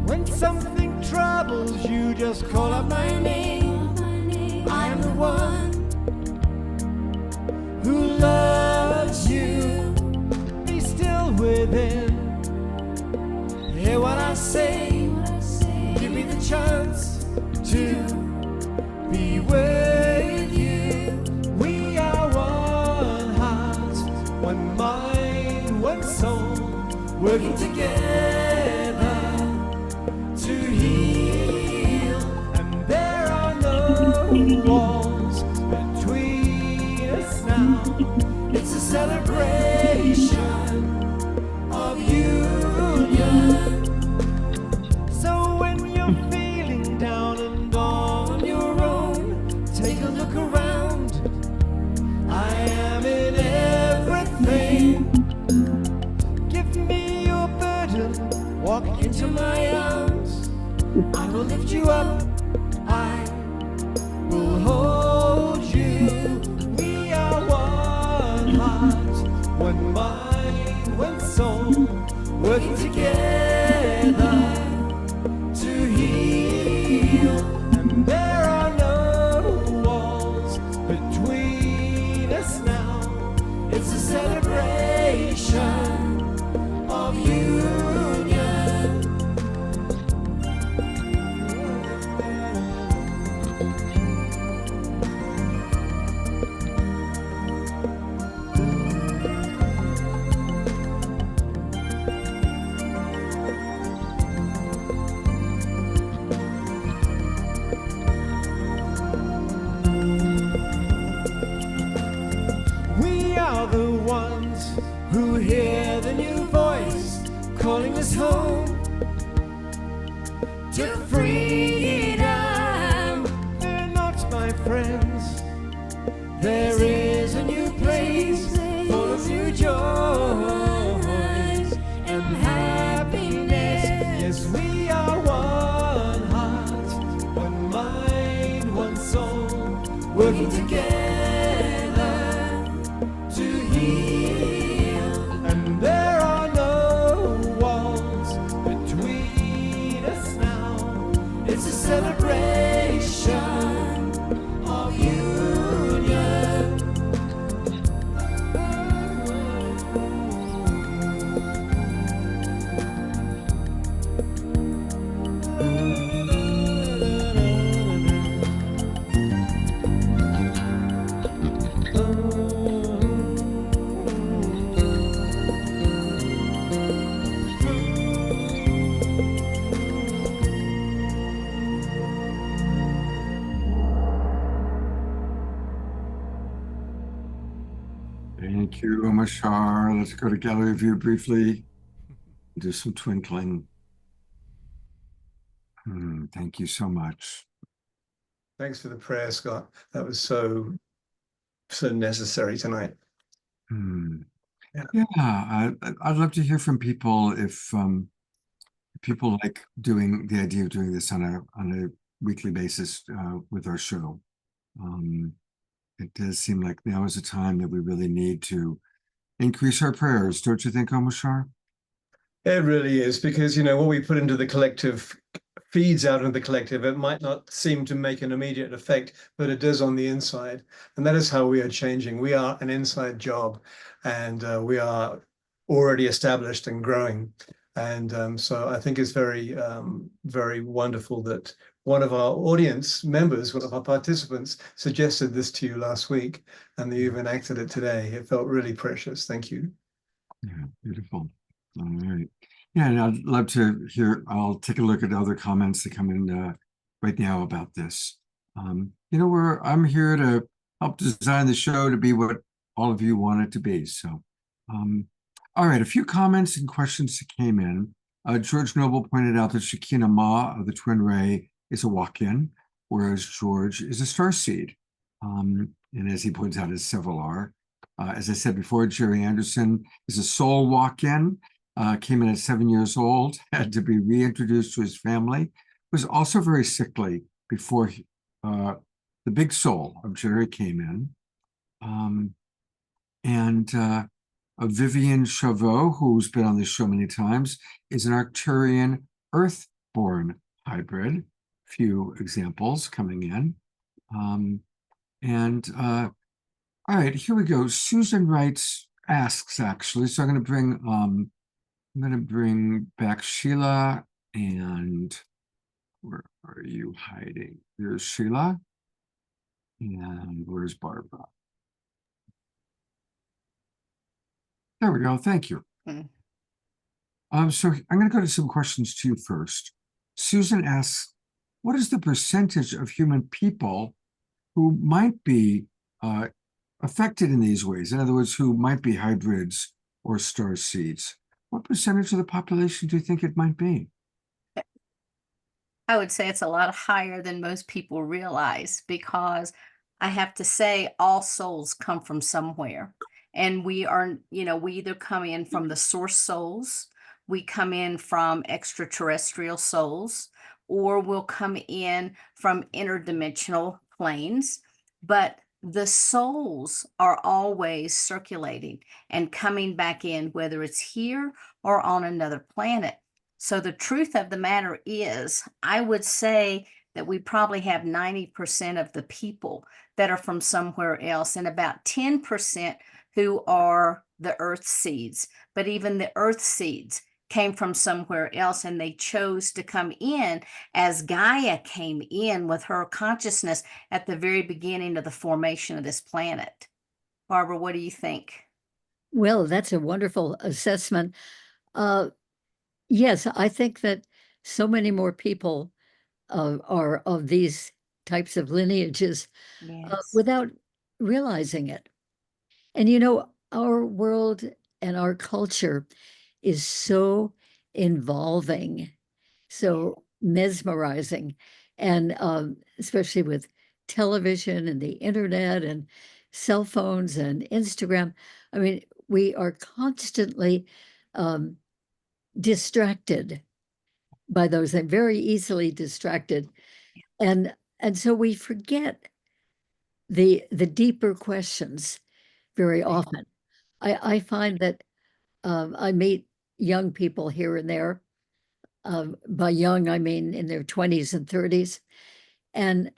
When something troubles you, just call out my name. I am the one who loves you. Be still within. Hear what I say. Give me the chance to be with you. We are one heart, one mind, one soul, working together to heal. And there are no walls between us now. It's a celebration of union. So when you're feeling down and on your own, take a look around. I am in everything. Give me your burden, walk into my arms. I will lift you up, I will hold you. We are one heart, one mind, one soul, working together to heal. And there are no walls between us now. It's a celebration of union. We are the ones who hear the new voice calling us home to freedom. Fear not, my friends, there is a new place full of new joys and happiness. Yes, we are one heart, one mind, one soul, working together to heal. And there are no walls between us now. It's a celebration of union. Thank you, Mashar. Let's go to gallery view briefly. Do some twinkling. Thank you so much. Thanks for the prayer, Scott. That was so necessary tonight. I'd love to hear from people if people like doing the idea of doing this on a weekly basis with our show. It does seem like now is a time that we really need to increase our prayers, don't you think, Omashar? It really is, because what we put into the collective feeds out into the collective. It might not seem to make an immediate effect, but it does on the inside, and that is how we are changing. We are an inside job, and we are already established and growing. And so I think it's very, very wonderful that one of our audience members, one of our participants, suggested this to you last week, and that you've enacted it today. It felt really precious. Thank you. Yeah, beautiful. All right. Yeah, and I'd love to hear, I'll take a look at other comments that come in right now about this. I'm here to help design the show to be what all of you want it to be. So, all right, a few comments and questions that came in. George Noble pointed out that Shekinah Ma of the Twin Ray is a walk-in, whereas George is a starseed. And as he points out, as several are. As I said before, Jerry Anderson is a soul walk-in, came in at 7 years old, had to be reintroduced to his family, was also very sickly before the big soul of Jerry came in. Vivian Chavot, who's been on this show many times, is an Arcturian Earth-born hybrid. Few examples coming in. All right, here we go. Susan asks actually, so I'm going to bring back Sheila, and where are you hiding? There's Sheila, and where's Barbara? There we go. Thank you. So I'm going to go to some questions to you first. Susan asks, what is the percentage of human people who might be affected in these ways? In other words, who might be hybrids or starseeds? What percentage of the population do you think it might be? I would say it's a lot higher than most people realize, because I have to say all souls come from somewhere. And we are, we either come in from the source souls, we come in from extraterrestrial souls, or we'll come in from interdimensional planes. But the souls are always circulating and coming back in, whether it's here or on another planet. So the truth of the matter is, I would say that we probably have 90% of the people that are from somewhere else, and about 10% who are the earth seeds. But even the earth seeds came from somewhere else, and they chose to come in as Gaia came in with her consciousness at the very beginning of the formation of this planet. Barbara, what do you think? Well, that's a wonderful assessment. Yes, I think that so many more people are of these types of lineages Yes. without realizing it. And our world and our culture is so involving, so mesmerizing, and especially with television and the internet and cell phones and Instagram. I mean, we are constantly distracted by those things, very easily distracted. And so we forget the deeper questions very often. I find that I meet young people here and there. By young, I mean in their 20s and 30s. And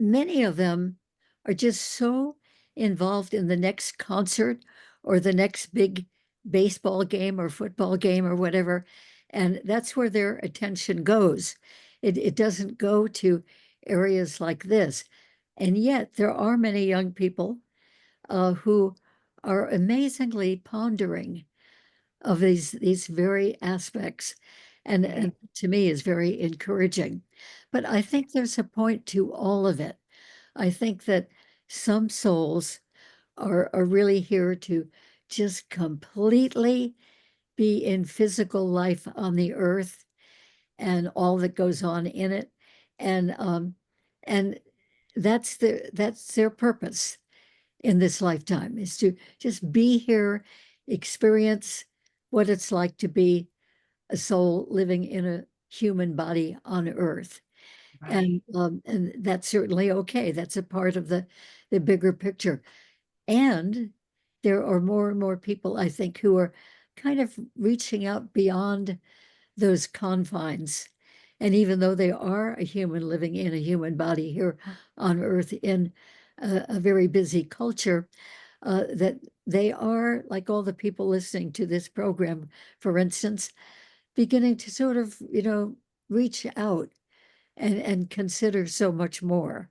many of them are just so involved in the next concert or the next big baseball game or football game or whatever. And that's where their attention goes. It doesn't go to areas like this. And yet there are many young people who are amazingly pondering of these very aspects, and to me is very encouraging. But I think there's a point to all of it. I think that some souls are really here to just completely be in physical life on the earth and all that goes on in it, and that's their purpose in this lifetime, is to just be here, experience what it's like to be a soul living in a human body on earth. And that's certainly okay. That's a part of the bigger picture. And there are more and more people, I think, who are kind of reaching out beyond those confines. And even though they are a human living in a human body here on Earth in a very busy culture, that they are, like all the people listening to this program, for instance, beginning to sort of, reach out and consider so much more.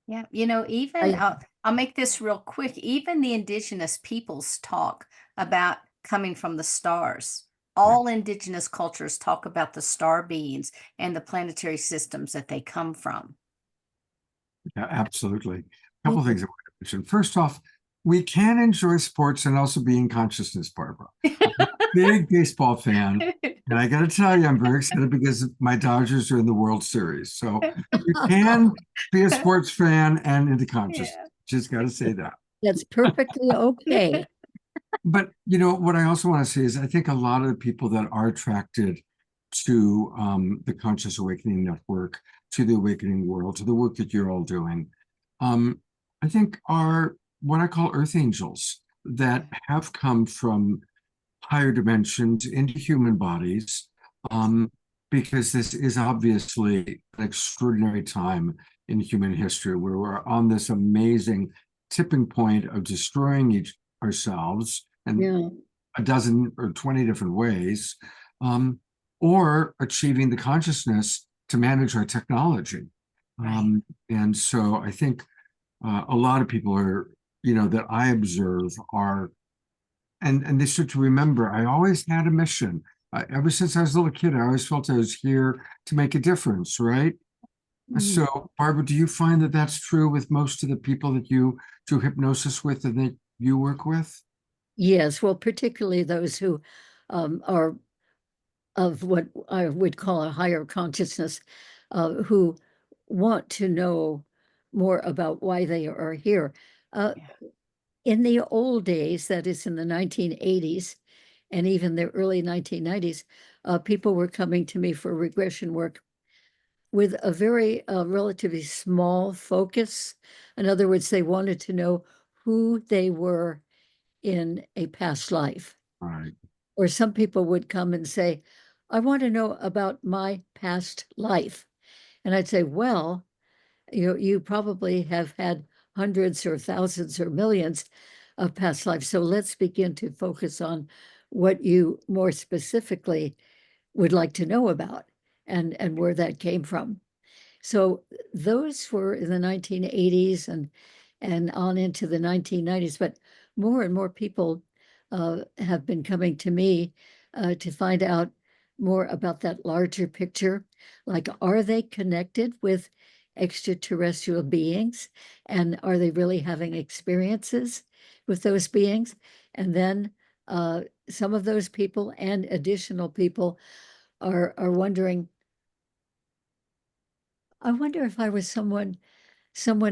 Yeah, even I'll make this real quick. Even the indigenous peoples talk about coming from the stars. All indigenous cultures talk about the star beings and the planetary systems that they come from. Yeah, absolutely. A couple things I want to mention. First off, we can enjoy sports and also be in consciousness, Barbara. I'm a big baseball fan. And I got to tell you, I'm very excited because my Dodgers are in the World Series. So you can be a sports fan and into consciousness. Yeah. Just got to say that. That's perfectly okay. But, what I also want to say is I think a lot of the people that are attracted to the Conscious Awakening Network, to the Awakening World, to the work that you're all doing, I think are what I call earth angels that have come from higher dimensions into human bodies, because this is obviously an extraordinary time in human history where we're on this amazing tipping point of destroying ourselves and a dozen or 20 different ways, or achieving the consciousness to manage our technology. And so I think a lot of people are, that I observe are, and they should remember, I always had a mission. Ever since I was a little kid, I always felt I was here to make a difference, right? So, Barbara, do you find that that's true with most of the people that you do hypnosis with and that you work with? Yes, well, particularly those who are of what I would call a higher consciousness, who want to know more about why they are here. In the old days, that is in the 1980s and even the early 1990s, people were coming to me for regression work with a very relatively small focus. In other words, they wanted to know who they were in a past life. Right. Or some people would come and say, I want to know about my past life. And I'd say, well, you probably have had hundreds or thousands or millions of past lives. So let's begin to focus on what you more specifically would like to know about and where that came from. So those were in the 1980s and on into the 1990s, but more and more people have been coming to me to find out more about that larger picture. Like, are they connected with extraterrestrial beings? And are they really having experiences with those beings? And then some of those people and additional people are wondering, I wonder if I was someone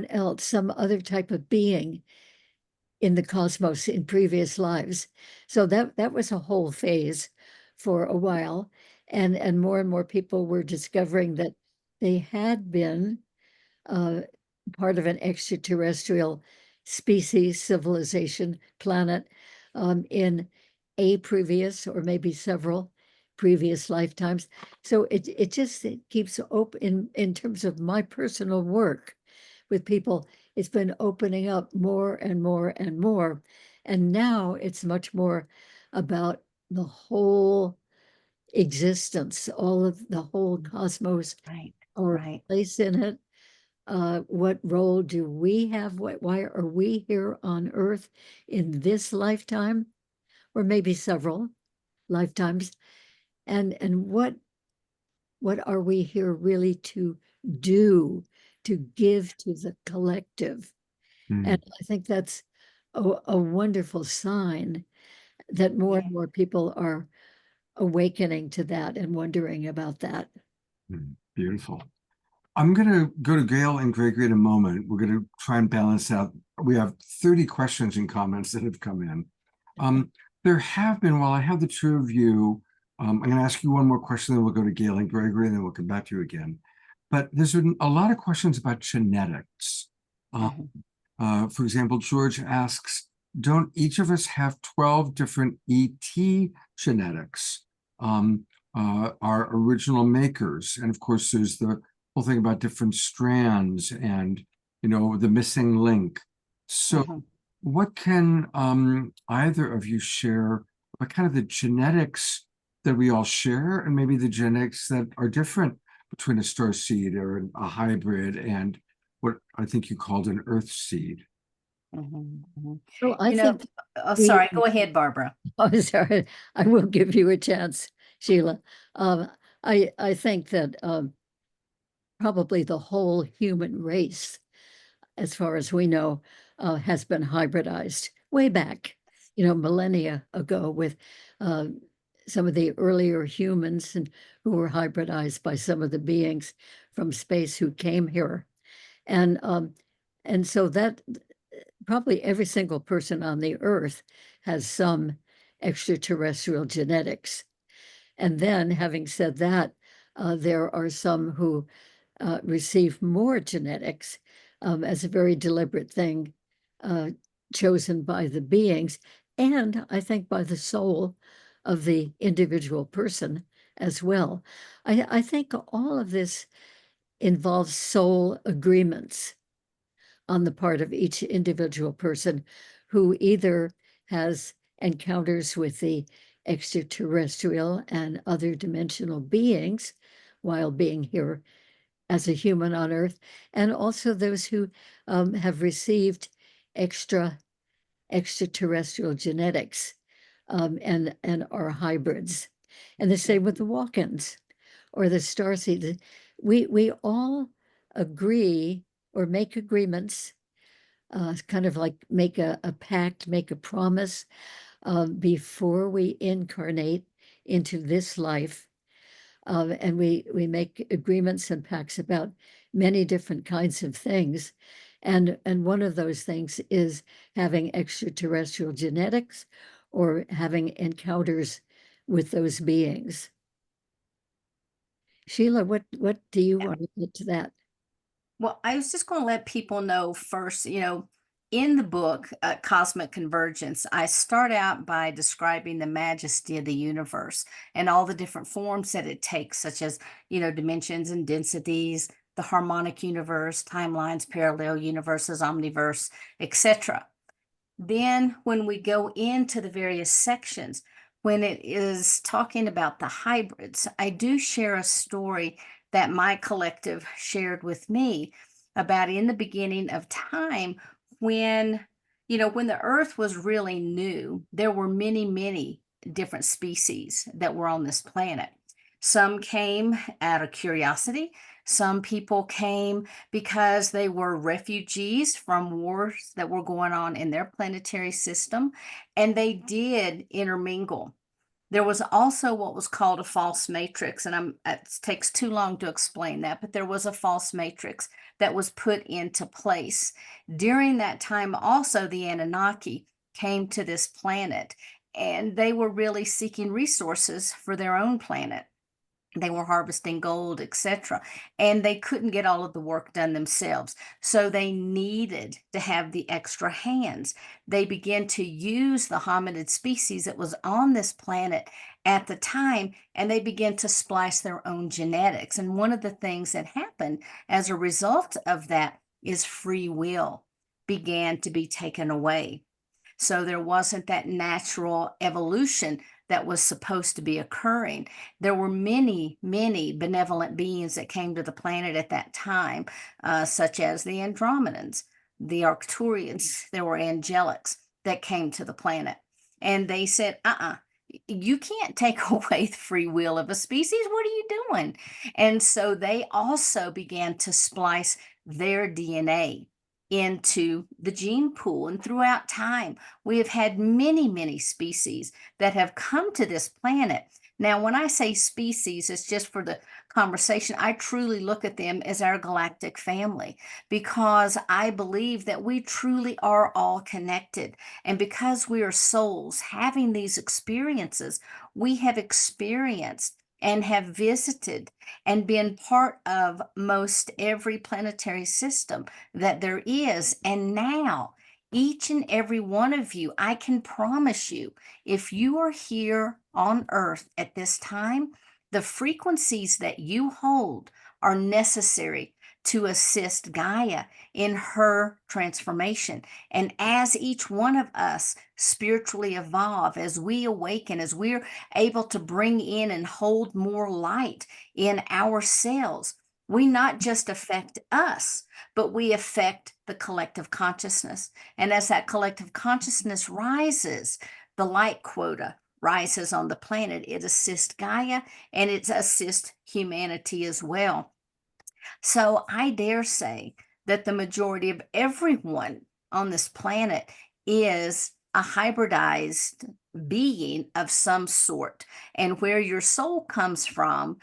else, some other type of being in the cosmos in previous lives. So that was a whole phase for a while. And more people were discovering that they had been part of an extraterrestrial species, civilization, planet in a previous or maybe several previous lifetimes. So it just keeps open in terms of my personal work with people. It's been opening up more and more and more. And now it's much more about the whole existence, all of the whole cosmos, our place in it. What role do we have? Why are we here on Earth in this lifetime, or maybe several lifetimes? And what are we here really to do, to give to the collective? And I think that's a wonderful sign that more and more people are awakening to that and wondering about that. Beautiful. I'm going to go to Gail and Gregory in a moment. We're going to try and balance out. We have 30 questions and comments that have come in. There have been, while I have the two of you I'm going to ask you one more question, then we'll go to Gail and Gregory, and then we'll come back to you again. But there's been a lot of questions about genetics. For example, George asks, don't each of us have 12 different ET genetics, our original makers? And of course, there's the whole thing about different strands and, the missing link. So what can either of you share about kind of the genetics that we all share, and maybe the genetics that are different between a star seed or a hybrid and what I think you called an earth seed? So I think sorry, go ahead, Barbara. I'm sorry, I will give you a chance, Sheila. I think that probably the whole human race, as far as we know, has been hybridized way back, millennia ago, with some of the earlier humans who were hybridized by some of the beings from space who came here. And so that probably every single person on the earth has some extraterrestrial genetics. And then, having said that, there are some who receive more genetics as a very deliberate thing chosen by the beings, and I think by the soul of the individual person as well. I think all of this involves soul agreements on the part of each individual person who either has encounters with the extraterrestrial and other dimensional beings while being here as a human on Earth, and also those who have received extraterrestrial genetics and are hybrids. And the same with the walk-ins or the starseeds. We all agree or make agreements, kind of like make a pact, make a promise before we incarnate into this life. And we make agreements and pacts about many different kinds of things. And one of those things is having extraterrestrial genetics or having encounters with those beings. Sheila, what do you want to add to that? Well, I was just going to let people know first, in the book, Cosmic Convergence, I start out by describing the majesty of the universe and all the different forms that it takes, such as, dimensions and densities, the harmonic universe, timelines, parallel universes, omniverse, etc. Then when we go into the various sections, when it is talking about the hybrids, I do share a story that my collective shared with me about in the beginning of time when the earth was really new. There were many different species that were on this planet. Some came out of curiosity. Some people came because they were refugees from wars that were going on in their planetary system, and they did intermingle. There was also what was called a false matrix, and it takes too long to explain that, but there was a false matrix that was put into place. During that time, also, the Anunnaki came to this planet, and they were really seeking resources for their own planet. They were harvesting gold, etc. And they couldn't get all of the work done themselves. So they needed to have the extra hands. They began to use the hominid species that was on this planet at the time, and they began to splice their own genetics. And one of the things that happened as a result of that is free will began to be taken away. So there wasn't that natural evolution that was supposed to be occurring. There were many benevolent beings that came to the planet at that time, such as the Andromedans, the Arcturians. There were angelics that came to the planet. And they said, you can't take away the free will of a species. What are you doing? And so they also began to splice their DNA into the gene pool. And throughout time, we have had many species that have come to this planet Now, when I say species, it's just for the conversation. I truly look at them as our galactic family because I believe that we truly are all connected. And because we are souls having these experiences, we have experienced and have visited and been part of most every planetary system that there is. And now, each and every one of you, I can promise you, if you are here on Earth at this time, the frequencies that you hold are necessary to assist Gaia in her transformation. And as each one of us spiritually evolve, as we awaken, as we're able to bring in and hold more light in ourselves, we not just affect us, but we affect the collective consciousness. And as that collective consciousness rises, the light quota rises on the planet. It assists Gaia and it assists humanity as well. So I dare say that the majority of everyone on this planet is a hybridized being of some sort. And where your soul comes from,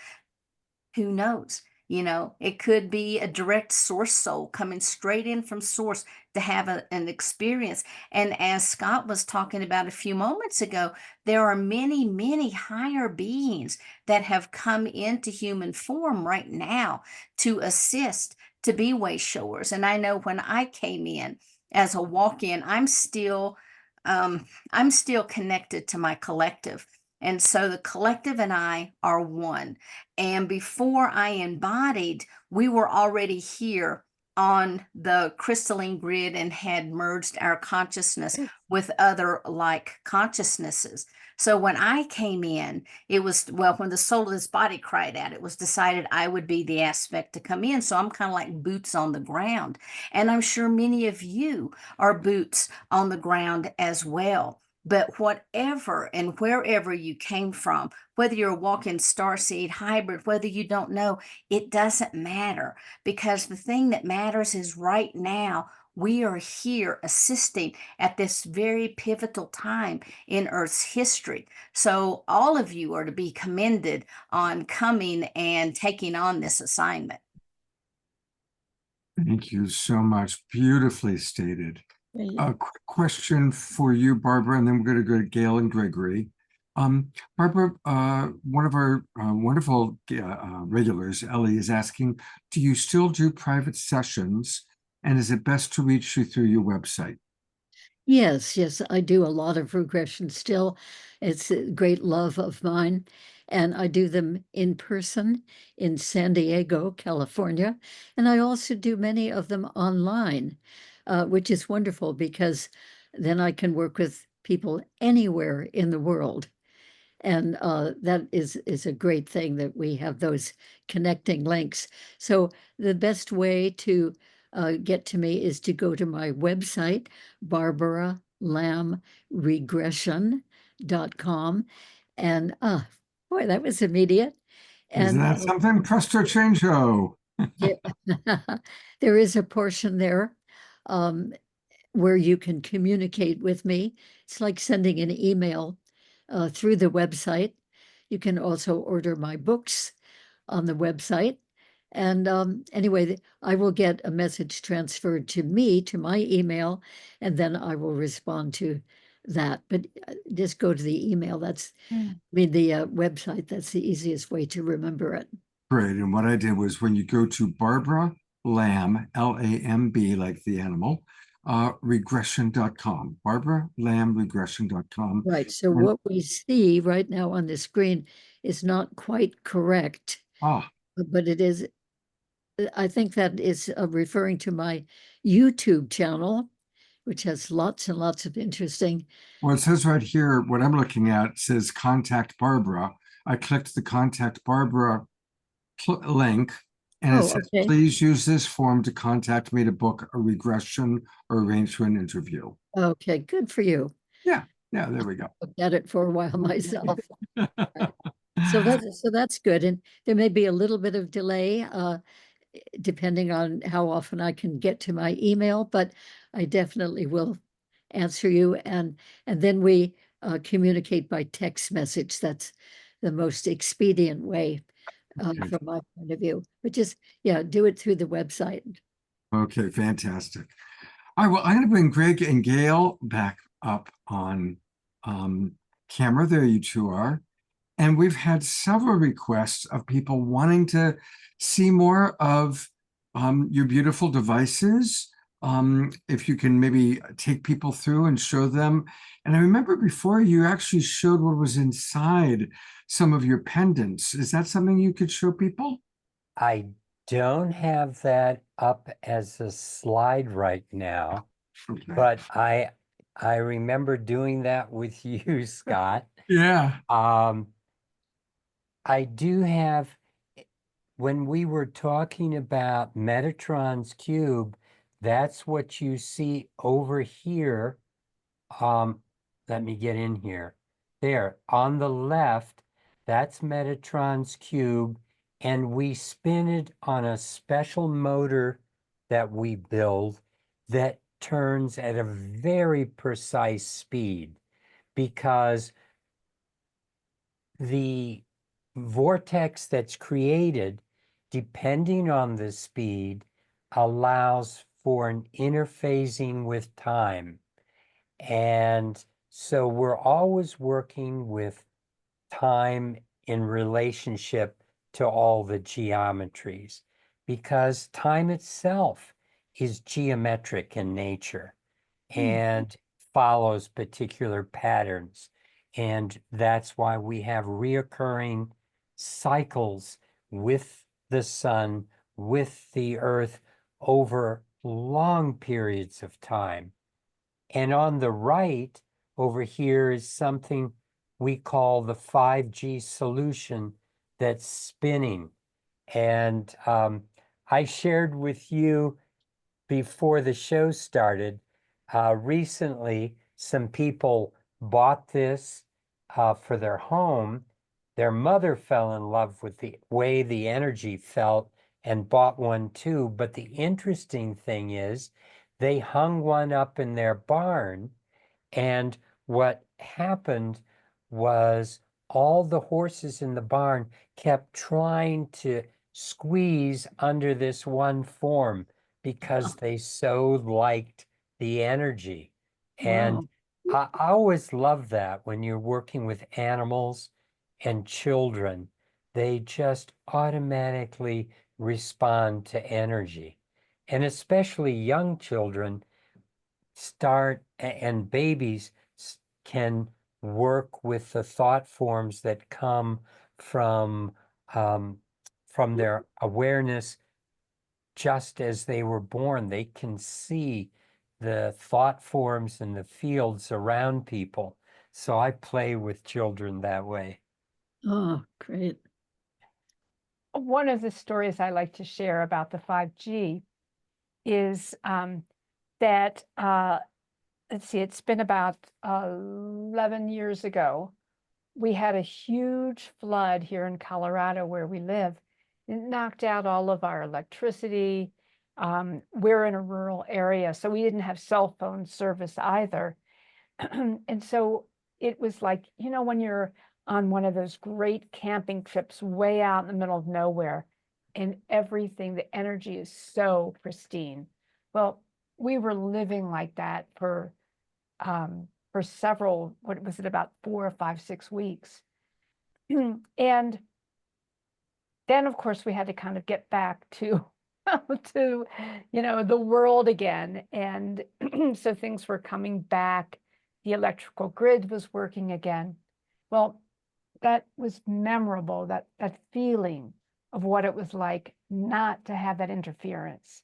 who knows? You know, it could be a direct source soul coming straight in from source to have an experience. And as Scott was talking about a few moments ago, there are many, many higher beings that have come into human form right now to assist, to be way showers. And I know when I came in as a walk-in, I'm still connected to my collective. And so the collective and I are one. And before I embodied, we were already here on the crystalline grid and had merged our consciousness with other like consciousnesses. So when I came in, it was, well, when the soul of this body cried out, it was decided I would be the aspect to come in. So I'm kind of like boots on the ground. And I'm sure many of you are boots on the ground as well. But whatever and wherever you came from, whether you're a walk-in starseed hybrid, whether you don't know, it doesn't matter, because the thing that matters is right now we are here assisting at this very pivotal time in Earth's history. So all of you are to be commended on coming and taking on this assignment. Thank you so much. Beautifully stated. A quick question for you, Barbara, and then we're going to go to Gail and Gregory. Barbara, one of our wonderful regulars, Ellie, is asking, do you still do private sessions, and is it best to reach you through your website? Yes, I do a lot of regression still. It's a great love of mine. And I do them in person in San Diego, California. And I also do many of them online, which is wonderful because then I can work with people anywhere in the world. And that is a great thing that we have those connecting links. So the best way to get to me is to go to my website, barbaralamregression.com. And boy, that was immediate. Isn't And that something? Presto changeo. yeah, there is a portion there where you can communicate with me. It's like sending an email through the website. You can also order my books on the website. And anyway, I will get a message transferred to me, to my email, and then I will respond to that. But just go to the email. That's, I mean, the website. That's the easiest way to remember it. Great. And what I did was when you go to Barbara Lamb, L-A-M-B, like the animal, regression.com, barbaralamregression.com. Right. So what we see right now on the screen is not quite correct, but it is. I think that is referring to my YouTube channel, which has lots and lots of interesting. Well, it says right here, what I'm looking at says contact Barbara. I clicked the contact Barbara link, and it says, okay. Please use this form to contact me to book a regression or arrange for an interview. Okay, good for you. Yeah, there we go. I looked at it for a while myself. So that's good. And there may be a little bit of delay depending on how often I can get to my email, but I definitely will answer you. And then we communicate by text message. That's the most expedient way Okay. from my point of view. But just, yeah, do it through the website. Okay, fantastic. All right, well, I'm going to bring Greg and Gail back up on camera. There you two are. And we've had several requests of people wanting to see more of your beautiful devices. If you can maybe take people through and show them. And I remember before you actually showed what was inside some of your pendants. Is that something you could show people? I don't have that up as a slide right now, Okay. but I remember doing that with you, Scott. Yeah. I do have, when we were talking about Metatron's cube, that's what you see over here. Let me get in here. There, on the left, that's Metatron's cube, and we spin it on a special motor that we build that turns at a very precise speed, because the vortex that's created, depending on the speed, allows for an interphasing with time. And so we're always working with time in relationship to all the geometries, because time itself is geometric in nature and follows particular patterns. And that's why we have reoccurring cycles with the sun, with the earth over long periods of time. And on the right over here is something we call the 5G solution that's spinning. And I shared with you before the show started, recently some people bought this for their home. Their mother fell in love with the way the energy felt and bought one too. But the interesting thing is they hung one up in their barn, and what happened was all the horses in the barn kept trying to squeeze under this one form because they so liked the energy. And Wow. I always love that when you're working with animals and children, they just automatically respond to energy. And especially young children and babies can work with the thought forms that come from their awareness just as they were born. They can see the thought forms and the fields around people. So I play with children that way. Oh, great. One of the stories I like to share about the 5G is that, let's see, it's been about 11 years ago. We had a huge flood here in Colorado where we live. It knocked out all of our electricity. We're in a rural area, so we didn't have cell phone service either. And so it was like, you know, when you're on one of those great camping trips way out in the middle of nowhere, and everything, the energy is so pristine. Well, we were living like that for several, what was it, about 4 or 5, 6 weeks. And then, of course, we had to kind of get back to to, you know, the world again. And so things were coming back. The electrical grid was working again. Well, that was memorable, that feeling of what it was like not to have that interference.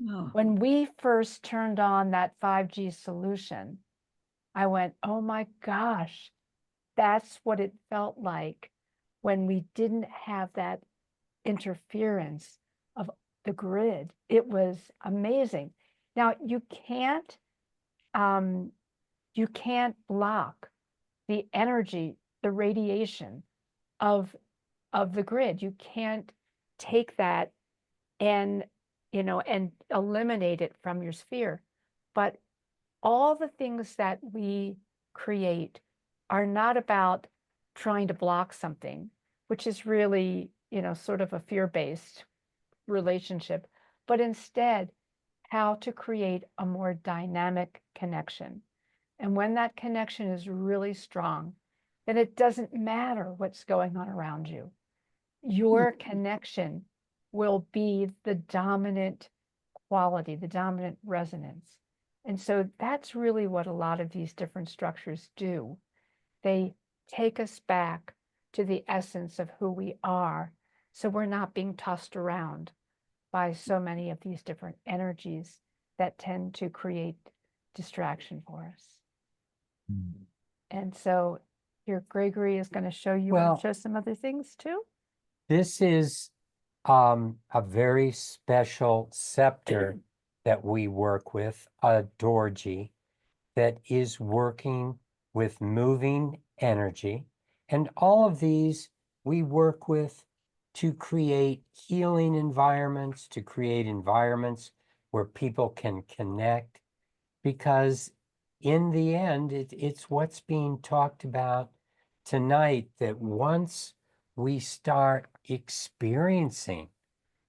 Oh. When we first turned on that 5G solution, I went, oh my gosh, that's what it felt like when we didn't have that interference of the grid. It was amazing. Now you can't block the energy, the radiation of the grid. You can't take that and, you know, and eliminate it from your sphere. But all the things that we create are not about trying to block something, which is really, sort of a fear-based relationship, but instead how to create a more dynamic connection. And when that connection is really strong, then it doesn't matter what's going on around you. Your connection will be the dominant quality, the dominant resonance. And so that's really what a lot of these different structures do. They take us back to the essence of who we are, so we're not being tossed around by so many of these different energies that tend to create distraction for us. And so here, Gregory is going to show you Well, show some other things too. This is a very special scepter that we work with, a Dorji, that is working with moving energy. And all of these we work with to create healing environments, to create environments where people can connect, because in the end, it's what's being talked about tonight, that once we start experiencing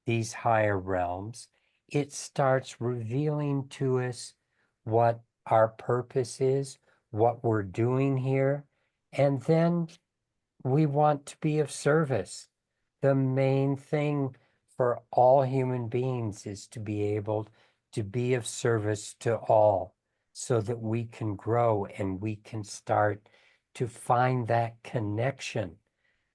these higher realms, it starts revealing to us what our purpose is, what we're doing here, and then we want to be of service. The main thing for all human beings is to be able to be of service to all, so that we can grow and we can start to find that connection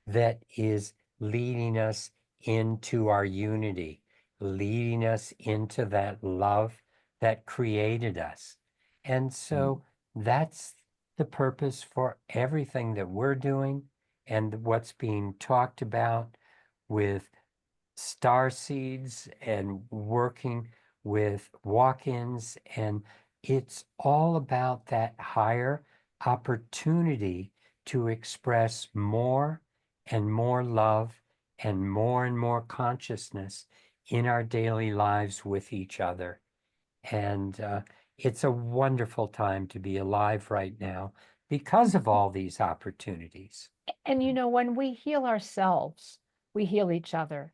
that is leading us into our unity, leading us into that love that created us. And so that's the purpose for everything that we're doing and what's being talked about with Starseeds and working with walk-ins. And it's all about that higher opportunity to express more and more love and more consciousness in our daily lives with each other. And it's a wonderful time to be alive right now because of all these opportunities. And when we heal ourselves, we heal each other,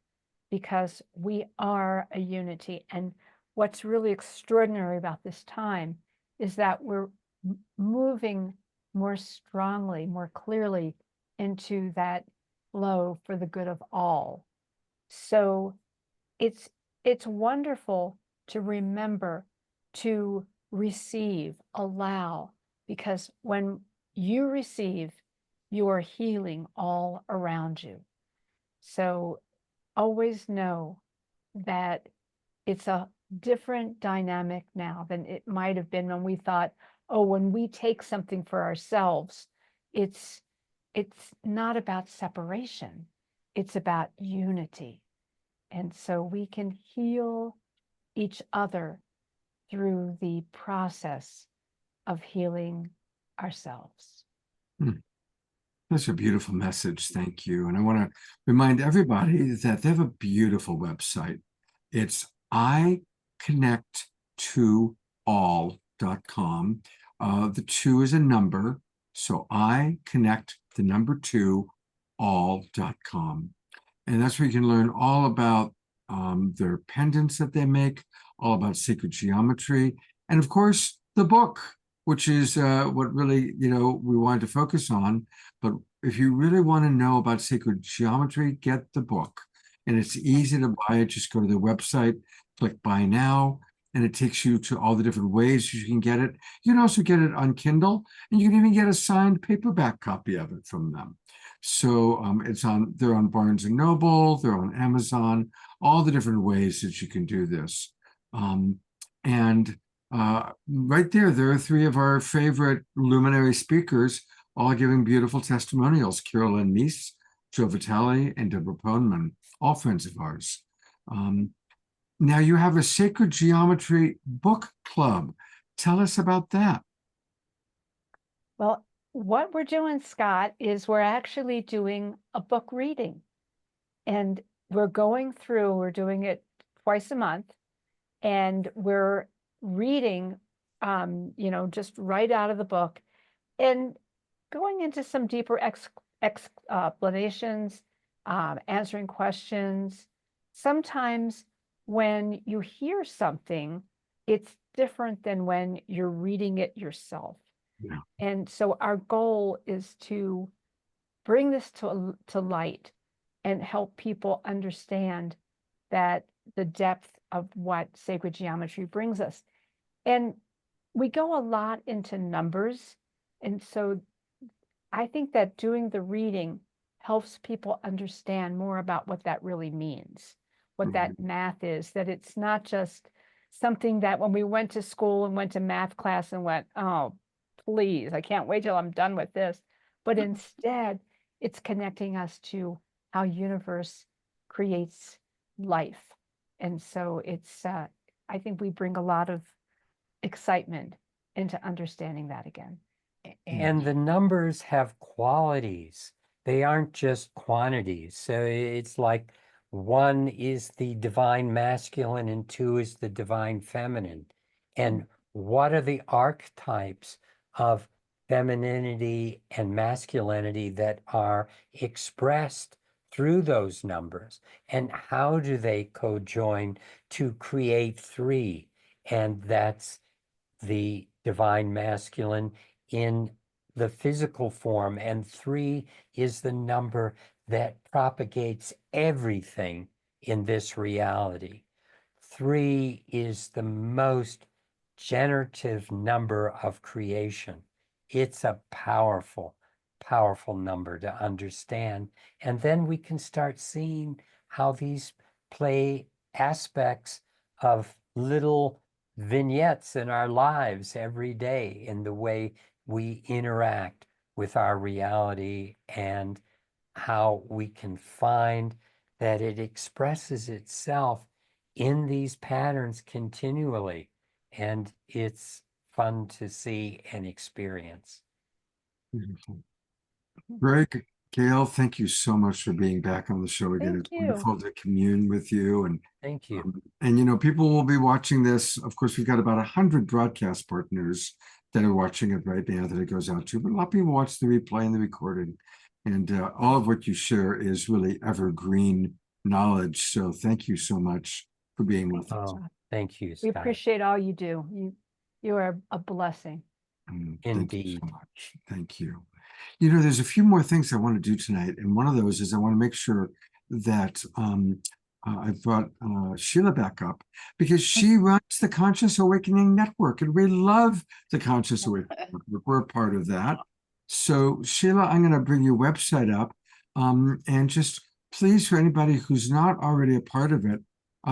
because we are a unity. And what's really extraordinary about this time is that we're moving more strongly, more clearly into that flow for the good of all. So it's wonderful to remember to receive, allow, because when you receive, you are healing all around you. So always know that it's a different dynamic now than it might have been when we thought, oh, when we take something for ourselves, it's not about separation, it's about unity. And so we can heal each other through the process of healing ourselves. That's a beautiful message. Thank you. And I want to remind everybody that they have a beautiful website. It's iconnecttoall.com. The 2 is a number. So iconnect2all.com. And that's where you can learn all about their pendants that they make, all about sacred geometry, and of course, the book, which is what really, we wanted to focus on. But if you really want to know about sacred geometry, get the book. And it's easy to buy it. Just go to their website, click buy now, and it takes you to all the different ways you can get it. You can also get it on Kindle, and you can even get a signed paperback copy of it from them. So they're on Barnes and Noble, they're on Amazon, all the different ways that you can do this. Right there are 3 of our favorite luminary speakers, all giving beautiful testimonials: Carolyn Meese, Joe Vitale, and Deborah Poneman, all friends of ours. Now you have a Sacred Geometry book club. Tell us about that. Well, what we're doing, Scott, is we're actually doing a book reading. And we're doing it twice a month, and we're reading, just right out of the book and going into some deeper explanations, answering questions. Sometimes when you hear something, it's different than when you're reading it yourself. Yeah. And so our goal is to bring this to light and help people understand that the depth of what sacred geometry brings us. And we go a lot into numbers. And so I think that doing the reading helps people understand more about what that really means, what that math is, that it's not just something that when we went to school and went to math class and went, oh, please, I can't wait till I'm done with this. But instead, it's connecting us to how universe creates life. And so it's, I think we bring a lot of excitement into understanding that again. And the numbers have qualities. They aren't just quantities. So it's like 1 is the divine masculine and 2 is the divine feminine. And what are the archetypes of femininity and masculinity that are expressed through those numbers? And how do they co-join to create 3? And that's the divine masculine in the physical form, and 3 is the number that propagates everything in this reality. 3 is the most generative number of creation. It's a powerful, powerful number to understand. And then we can start seeing how these play aspects of little vignettes in our lives every day in the way we interact with our reality and how we can find that it expresses itself in these patterns continually. And it's fun to see and experience. Beautiful. Greg, Gail, thank you so much for being back on the show again. Thank It's you. wonderful to commune with you. And Thank you. and you know, people will be watching this. Of course, we've got about 100 broadcast partners that are watching it right now that it goes out to, but a lot of people watch the replay and the recording. And all of what you share is really evergreen knowledge. So thank you so much for being with us. Oh, thank you, We Scott. appreciate all you do. You are a blessing. Thank you Indeed. so much. Thank you. You know, there's a few more things I want to do tonight. And one of those is I want to make sure that I've brought Sheila back up because she runs the Conscious Awakening Network. And we love the Conscious Awakening Network. We're a part of that. So, Sheila, I'm going to bring your website up. And just please, for anybody who's not already a part of it,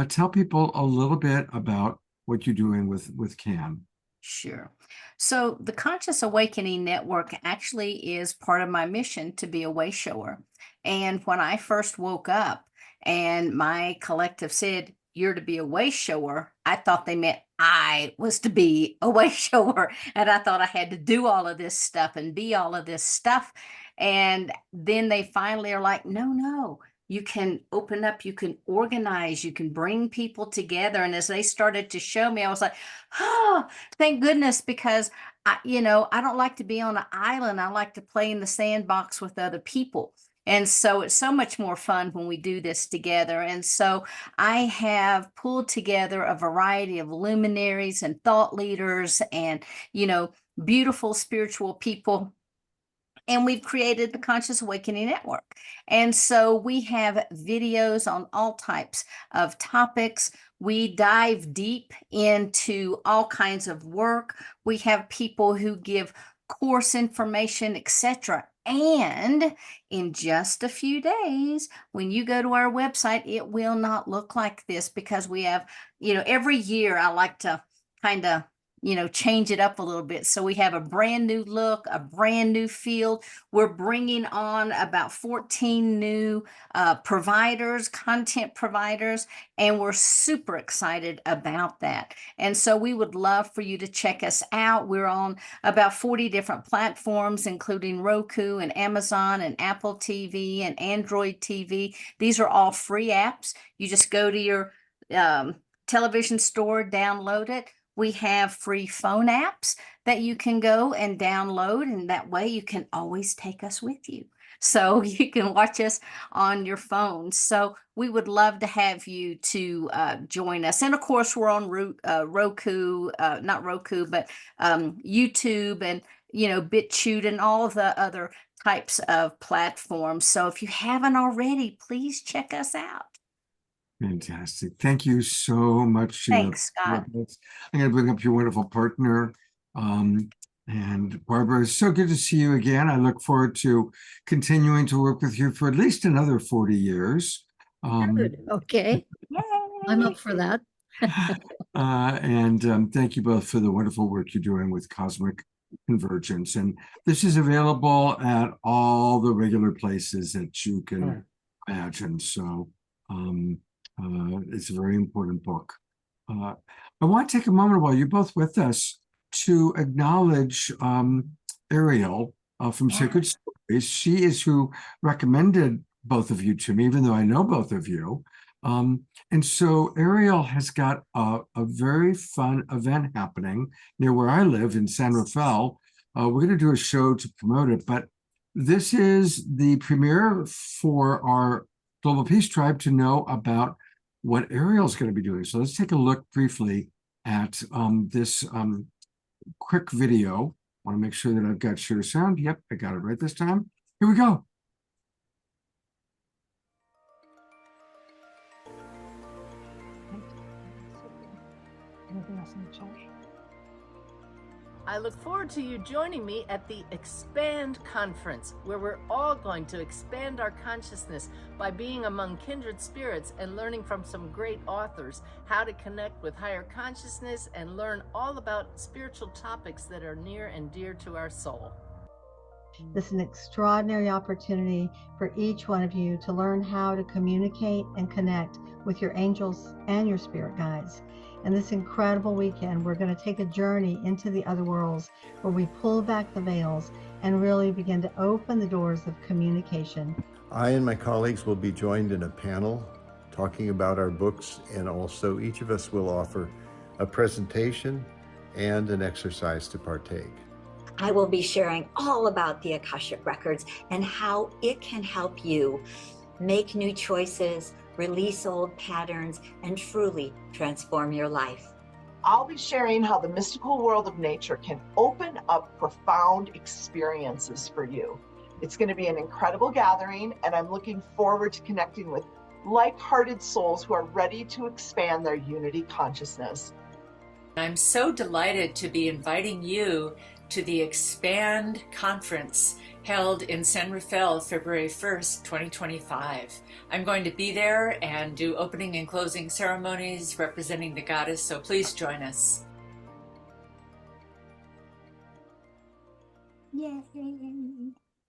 tell people a little bit about what you're doing with CAN. Sure. So the Conscious Awakening Network actually is part of my mission to be a way shower. And when I first woke up and my collective said, "You're to be a way shower," I thought they meant I was to be a way shower. And I thought I had to do all of this stuff and be all of this stuff. And then they finally are like, no, no. You can open up, you can organize, you can bring people together. And as they started to show me, I was like, oh, thank goodness, because I don't like to be on an island. I like to play in the sandbox with other people. And so it's so much more fun when we do this together. And so I have pulled together a variety of luminaries and thought leaders and, beautiful spiritual people. And we've created the Conscious Awakening Network. And so we have videos on all types of topics. We dive deep into all kinds of work. We have people who give course information, etc. And in just a few days, when you go to our website, it will not look like this because we have, every year I like to kind of change it up a little bit. So we have a brand new look, a brand new field. We're bringing on about 14 new providers, content providers, and we're super excited about that. And so we would love for you to check us out. We're on about 40 different platforms, including Roku and Amazon and Apple TV and Android TV. These are all free apps. You just go to your television store, download it. We have free phone apps that you can go and download, and that way you can always take us with you. So you can watch us on your phone. So we would love to have you to join us. And of course, we're on Roku, not Roku, but YouTube and, BitChute and all of the other types of platforms. So if you haven't already, please check us out. Fantastic. Thank you so much, Sheila. Thanks, Scott. I'm going to bring up your wonderful partner. And Barbara, it's so good to see you again. I look forward to continuing to work with you for at least another 40 years. Good. Okay. Yay. I'm up for that. And thank you both for the wonderful work you're doing with Cosmic Convergence. And this is available at all the regular places that you can imagine. So it's a very important book. I want to take a moment while you're both with us to acknowledge Ariel from Sacred Stories. She is who recommended both of you to me, even though I know both of you. And so Ariel has got a very fun event happening near where I live in San Rafael. We're going to do a show to promote it, but this is the premiere for our Global Peace Tribe to know about what Ariel's going to be doing. So let's take a look briefly at this quick video. I want to make sure that I've got share sound. Yep, I got it right this time. Here we go. Anything else in the chat? I look forward to you joining me at the Expand Conference, where we're all going to expand our consciousness by being among kindred spirits and learning from some great authors how to connect with higher consciousness and learn all about spiritual topics that are near and dear to our soul. This is an extraordinary opportunity for each one of you to learn how to communicate and connect with your angels and your spirit guides. And this incredible weekend, we're going to take a journey into the other worlds where we pull back the veils and really begin to open the doors of communication. I and my colleagues will be joined in a panel talking about our books, and also each of us will offer a presentation and an exercise to partake. I will be sharing all about the Akashic Records and how it can help you make new choices, release old patterns, and truly transform your life. I'll be sharing how the mystical world of nature can open up profound experiences for you. It's going to be an incredible gathering, and I'm looking forward to connecting with like-hearted souls who are ready to expand their unity consciousness. I'm so delighted to be inviting you to the Expand Conference held in San Rafael, February 1st, 2025. I'm going to be there and do opening and closing ceremonies representing the goddess, so please join us. Yay.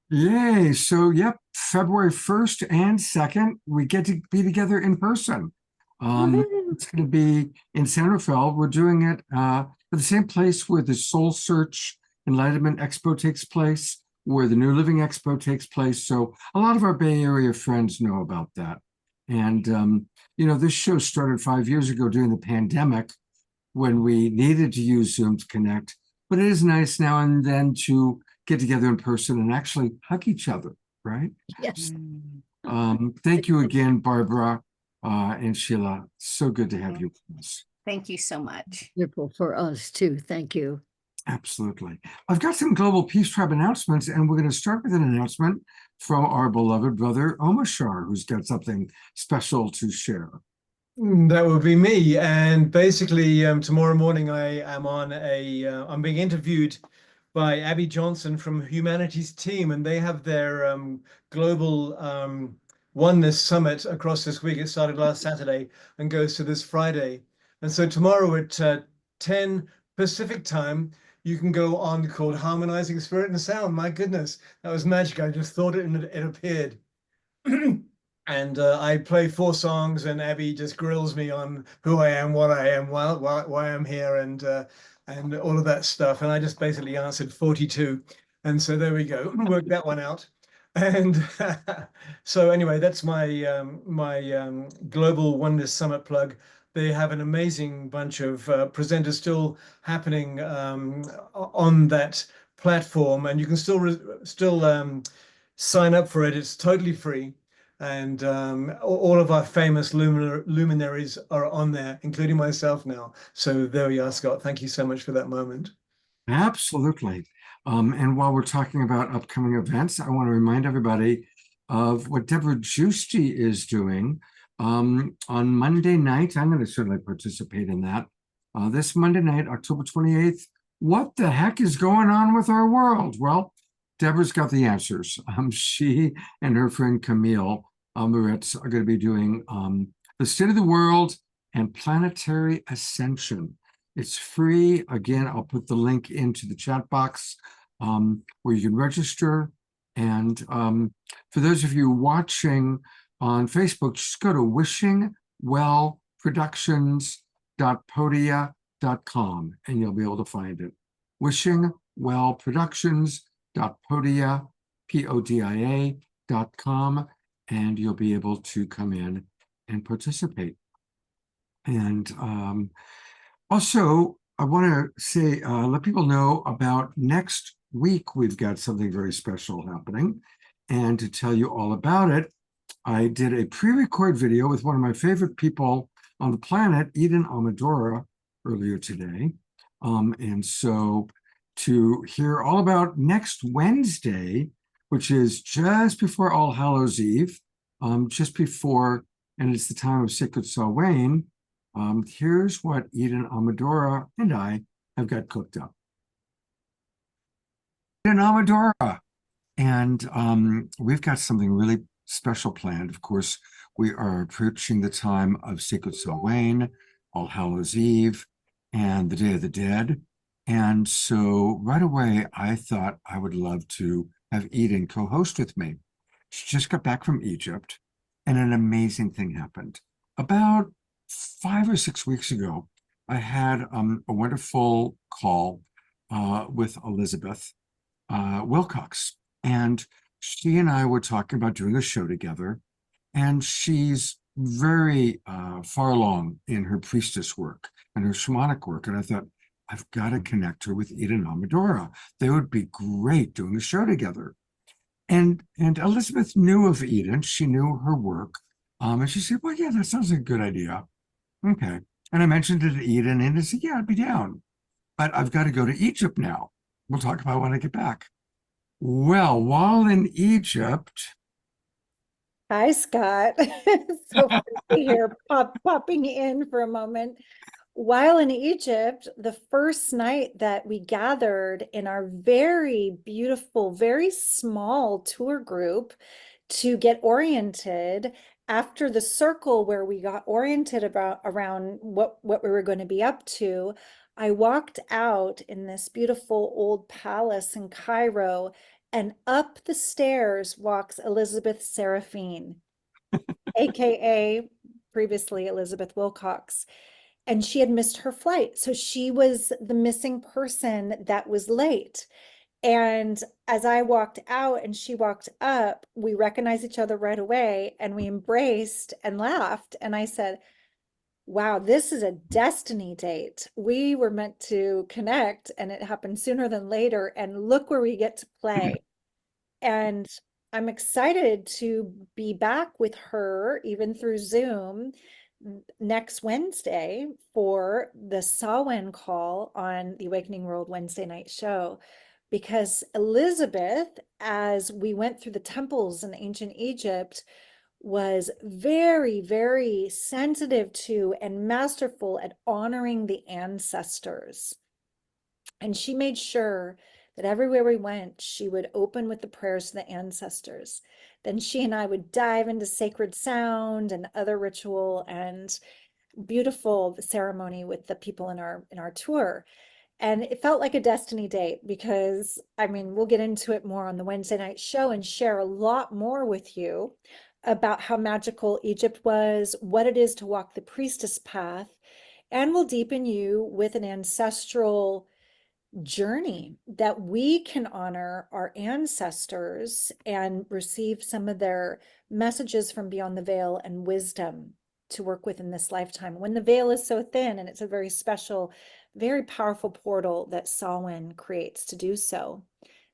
Yay. So, yep, February 1st and 2nd, we get to be together in person. It's going to be in San Rafael. We're doing it at the same place where the Soul Search Enlightenment Expo takes place, where the New Living Expo takes place. So a lot of our Bay Area friends know about that. And, this show started 5 years ago during the pandemic when we needed to use Zoom to connect. But it is nice now and then to get together in person and actually hug each other, right? Yes. Thank you again, Barbara and Sheila. So good to have you with us. Thank you so much. Wonderful for us too. Thank you. Absolutely. I've got some Global Peace Tribe announcements, and we're going to start with an announcement from our beloved brother, Omashar, who's got something special to share. That would be me. And basically, tomorrow morning, I'm being interviewed by Abby Johnson from Humanity's Team, and they have their global oneness summit across this week. It started last Saturday and goes to this Friday. And so tomorrow at 10 Pacific time, you can go on called Harmonizing Spirit and Sound. My goodness, that was magic. I just thought it and it appeared. And I play 4 songs, and Abby just grills me on who I am, what I am, why I'm here, and all of that stuff. And I just basically answered 42. And so there we go. Worked that one out. And so anyway, that's my Global Oneness Summit plug. They have an amazing bunch of presenters still happening on that platform, and you can still sign up for it. It's totally free. And all of our famous luminaries are on there, including myself now. So there we are, Scott. Thank you so much for that moment. Absolutely. And while we're talking about upcoming events, I want to remind everybody of what Deborah Giusti is doing on Monday night. I'm going to certainly participate in that. This Monday night, October 28th. What the heck is going on with our world? Well, Deborah's got the answers. She and her friend Camille Moritz are going to be doing the State of the World and Planetary Ascension. It's free. Again, I'll put the link into the chat box where you can register. And for those of you watching on Facebook, just go to wishingwellproductions.podia.com and you'll be able to find it. wishingwellproductions.podia.com, and you'll be able to come in and participate. And also, I want to say, let people know about next week. We've got something very special happening. And to tell you all about it, I did a pre-record video with one of my favorite people on the planet, Eden Amadora, earlier today. And so to hear all about next Wednesday, which is just before All Hallows Eve, just before, and it's the time of Sacred Samhain, here's what Eden Amadora and I have got cooked up. Eden Amadora, and we've got something really special planned. Of course, we are approaching the time of Sacred Samhain, All Hallows Eve, and the Day of the Dead. And so right away, I thought I would love to have Eden co-host with me. She just got back from Egypt, and an amazing thing happened. About 5 or 6 weeks ago, I had a wonderful call with Elizabeth Wilcox, and she and I were talking about doing a show together, and she's very far along in her priestess work and her shamanic work, and I thought, I've got to connect her with Eden Amadora. They would be great doing a show together. And Elizabeth knew of Eden. She knew her work. And she said, well, yeah, that sounds like a good idea. Okay. And I mentioned it to Eden, and I said, yeah, I'd be down. But I've got to go to Egypt now. We'll talk about when I get back. Well, while in Egypt. Hi, Scott. So funny to be here, popping in for a moment. While in Egypt, the first night that we gathered in our very beautiful, very small tour group to get oriented after the circle where we got oriented around what we were going to be up to, I walked out in this beautiful old palace in Cairo, and up the stairs walks Elizabeth Seraphine, aka previously Elizabeth Wilcox. And she had missed her flight. So she was the missing person that was late. And as I walked out and she walked up, we recognized each other right away and we embraced and laughed. And I said, wow, this is a destiny date. We were meant to connect and it happened sooner than later. And look where we get to play. And I'm excited to be back with her, even through Zoom, next Wednesday for the Samhain call on the Awakening World Wednesday night show, because Elizabeth, as we went through the temples in ancient Egypt, was very, very sensitive to and masterful at honoring the ancestors. And she made sure that everywhere we went, she would open with the prayers to the ancestors. Then she and I would dive into sacred sound and other ritual and beautiful ceremony with the people in our tour. And it felt like a destiny date because, I mean, we'll get into it more on the Wednesday night show and share a lot more with you about how magical Egypt was, what it is to walk the priestess path, and we'll deepen you with an ancestral journey that we can honor our ancestors and receive some of their messages from beyond the veil and wisdom to work with in this lifetime. When the veil is so thin, and it's a very special, very powerful portal that Samhain creates to do so.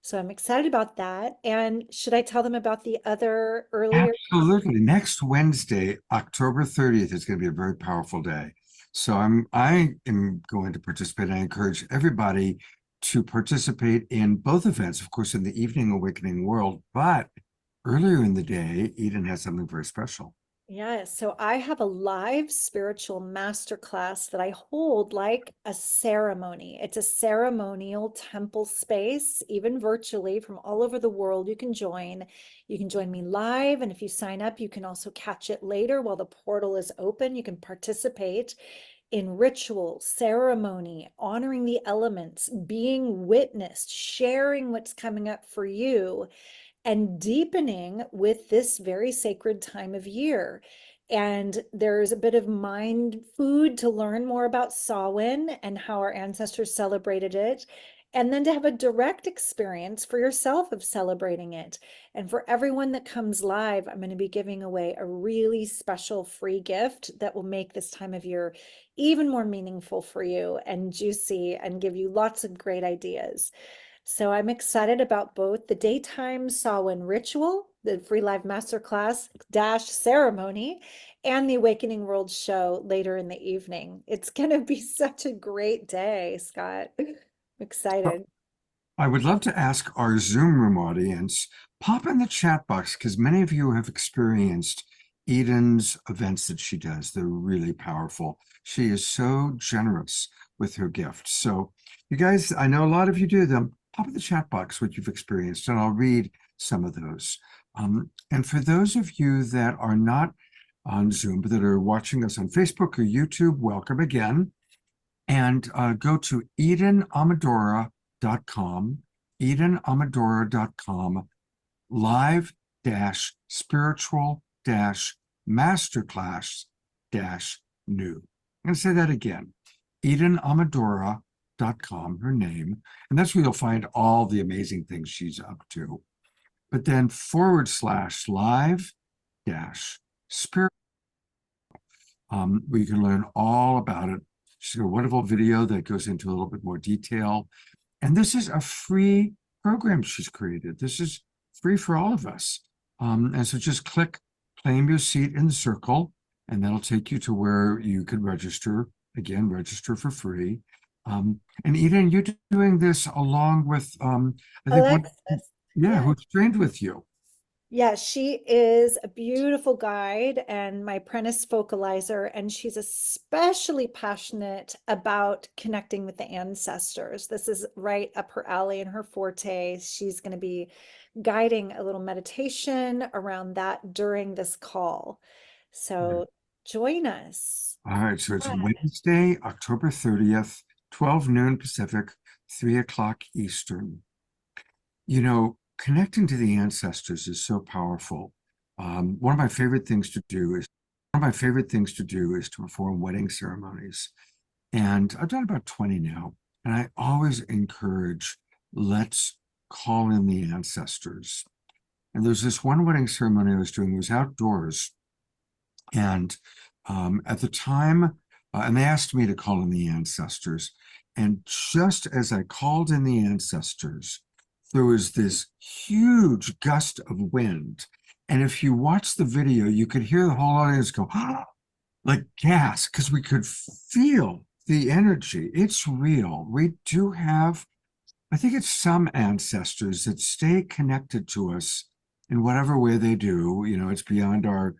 So I'm excited about that. And should I tell them about the other earlier? Absolutely. Next Wednesday, October 30th, is going to be a very powerful day. So I am going to participate. I encourage everybody to participate in both events, of course, in the Evening Awakening World, but earlier in the day, Eden has something very special. Yes, so I have a live spiritual masterclass that I hold like a ceremony. It's a ceremonial temple space, even virtually from all over the world. You can join. You can join me live, and if you sign up, you can also catch it later while the portal is open. You can participate in ritual, ceremony, honoring the elements, being witnessed, sharing what's coming up for you, and deepening with this very sacred time of year. And there's a bit of mind food to learn more about Samhain and how our ancestors celebrated it. And then to have a direct experience for yourself of celebrating it. And for everyone that comes live, I'm going to be giving away a really special free gift that will make this time of year even more meaningful for you and juicy and give you lots of great ideas. So I'm excited about both the daytime Samhain ritual, the free live masterclass dash ceremony, and the Awakening World show later in the evening. It's going to be such a great day, Scott. I'm excited. I would love to ask our Zoom room audience, pop in the chat box, because many of you have experienced Eden's events that she does. They're really powerful. She is so generous with her gifts. So you guys, I know a lot of you do them. Pop in the chat box what you've experienced, and I'll read some of those. And for those of you that are not on Zoom, but that are watching us on Facebook or YouTube, welcome again. And go to edenamadora.com, edenamadora.com, live-spiritual-masterclass-new. I'm going to say that again, edenamadora.com, her name, and that's where you'll find all the amazing things she's up to. But then /live-spiritual, where you can learn all about it. She's got a wonderful video that goes into a little bit more detail. And this is a free program she's created. This is free for all of us. And so just click claim your seat in the circle, and that'll take you to where you can register. Again, register for free. And Eden, you're doing this along with, I think, Alexis. who's trained with you. Yeah, she is a beautiful guide and my apprentice vocalizer, and she's especially passionate about connecting with the ancestors. This is right up her alley and her forte. She's going to be guiding a little meditation around that during this call. So join us. All right, so it's Wednesday, October 30th, 12 noon Pacific, 3 o'clock Eastern. You know, connecting to the ancestors is so powerful. One of my favorite things to do is to perform wedding ceremonies. And I've done about 20 now. And I always encourage, let's call in the ancestors. And there's this one wedding ceremony I was doing, it was outdoors. And at the time, and they asked me to call in the ancestors. And just as I called in the ancestors, there was this huge gust of wind. And if you watch the video, you could hear the whole audience go, like gas, because we could feel the energy. It's real. We do have, I think it's some ancestors that stay connected to us in whatever way they do. You know, it's beyond our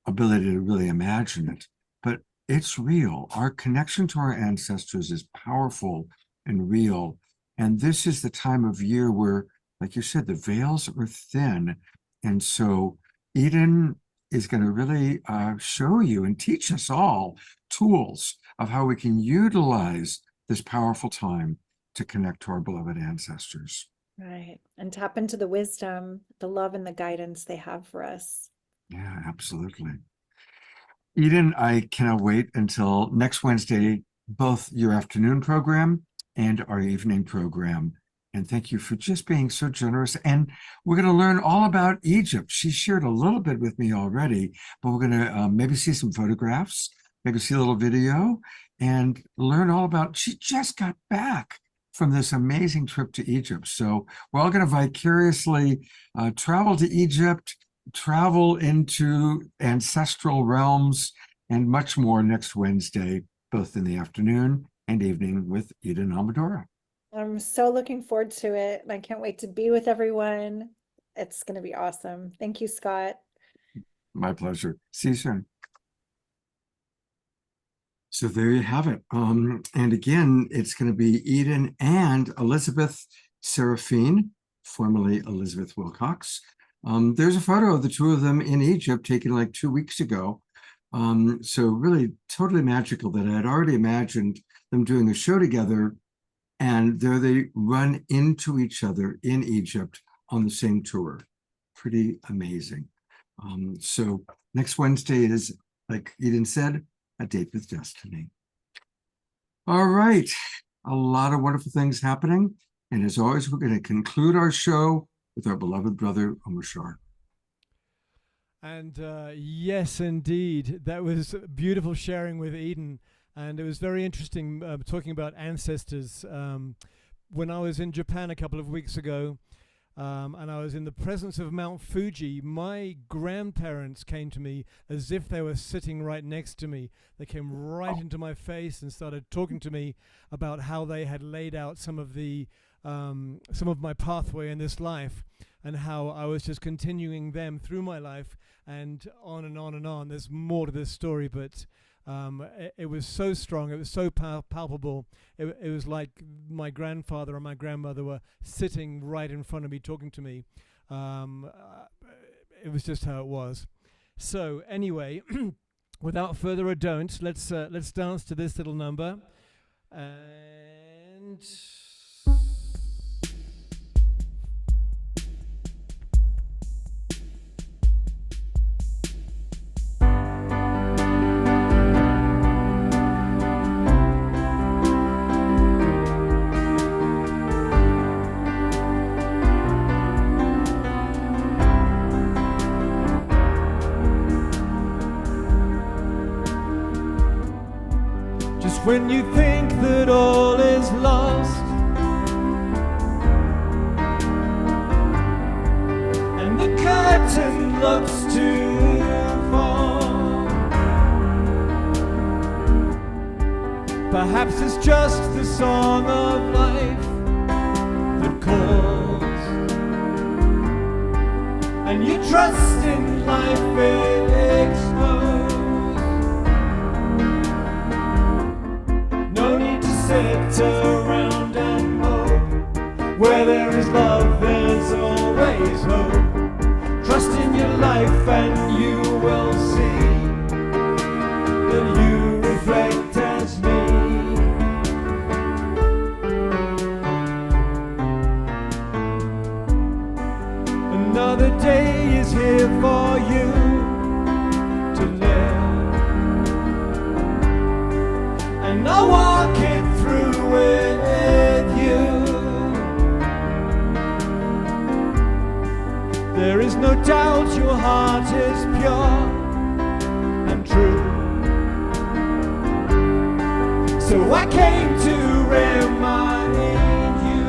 ability to really imagine it, but it's real. Our connection to our ancestors is powerful and real. And this is the time of year where, like you said, the veils are thin. And so Eden is going to really show you and teach us all tools of how we can utilize this powerful time to connect to our beloved ancestors. Right. And tap into the wisdom, the love, and the guidance they have for us. Yeah, absolutely. Eden, I cannot wait until next Wednesday, both your afternoon program and our evening program. And thank you for just being so generous. And we're going to learn all about Egypt. She shared a little bit with me already, but we're going to maybe see some photographs, maybe see a little video, and learn all about, she just got back from this amazing trip to Egypt. So we're all going to vicariously travel to Egypt, travel into ancestral realms, and much more next Wednesday, both in the afternoon and evening with Eden Amadora. I'm so looking forward to it. And I can't wait to be with everyone. It's going to be awesome. Thank you, Scott. My pleasure. See you soon. So there you have it. And again, it's going to be Eden and Elizabeth Seraphine, formerly Elizabeth Wilcox. There's a photo of the two of them in Egypt taken like 2 weeks ago. So really totally magical that I had already imagined them doing a show together, and there they run into each other in Egypt on the same tour. Pretty amazing. So next Wednesday is, like Eden said, a date with destiny. All right, a lot of wonderful things happening. And as always, we're going to conclude our show with our beloved brother, Omar Shar. And yes, indeed, that was beautiful sharing with Eden. And it was very interesting talking about ancestors. When I was in Japan a couple of weeks ago, and I was in the presence of Mount Fuji, my grandparents came to me as if they were sitting right next to me. They came right into my face and started talking to me about how they had laid out some of my pathway in this life, and how I was just continuing them through my life, and on and on and on. There's more to this story, but it was so strong, it was so palpable. It was like my grandfather and my grandmother were sitting right in front of me talking to me. It was just how it was. So anyway, without further ado, let's dance to this little number. And when you think that all is lost, and the curtain looks to fall, perhaps it's just the song of life that calls, and you trust in life exposed. Sit around and mope. Where there is love, there's always hope. Trust in your life and you will see that you reflect as me. Another day is here for you to live, and I'll walk it through with you. There is no doubt your heart is pure and true. So I came to remind you.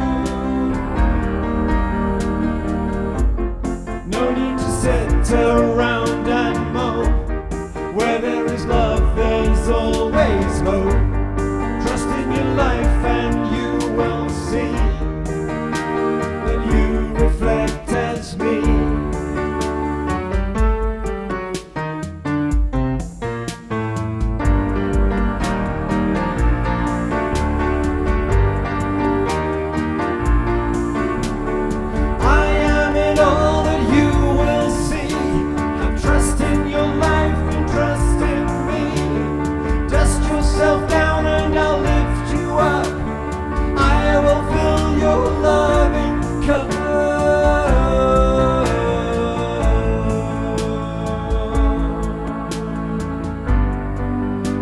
No need to sit around and mope. Where there is love, there's always hope. Life and you will see that you reflect as me. I am in all that you will see. Have trust in your life and trust in me. Dust yourself down and I'll lift you up. I will fill your loving cup.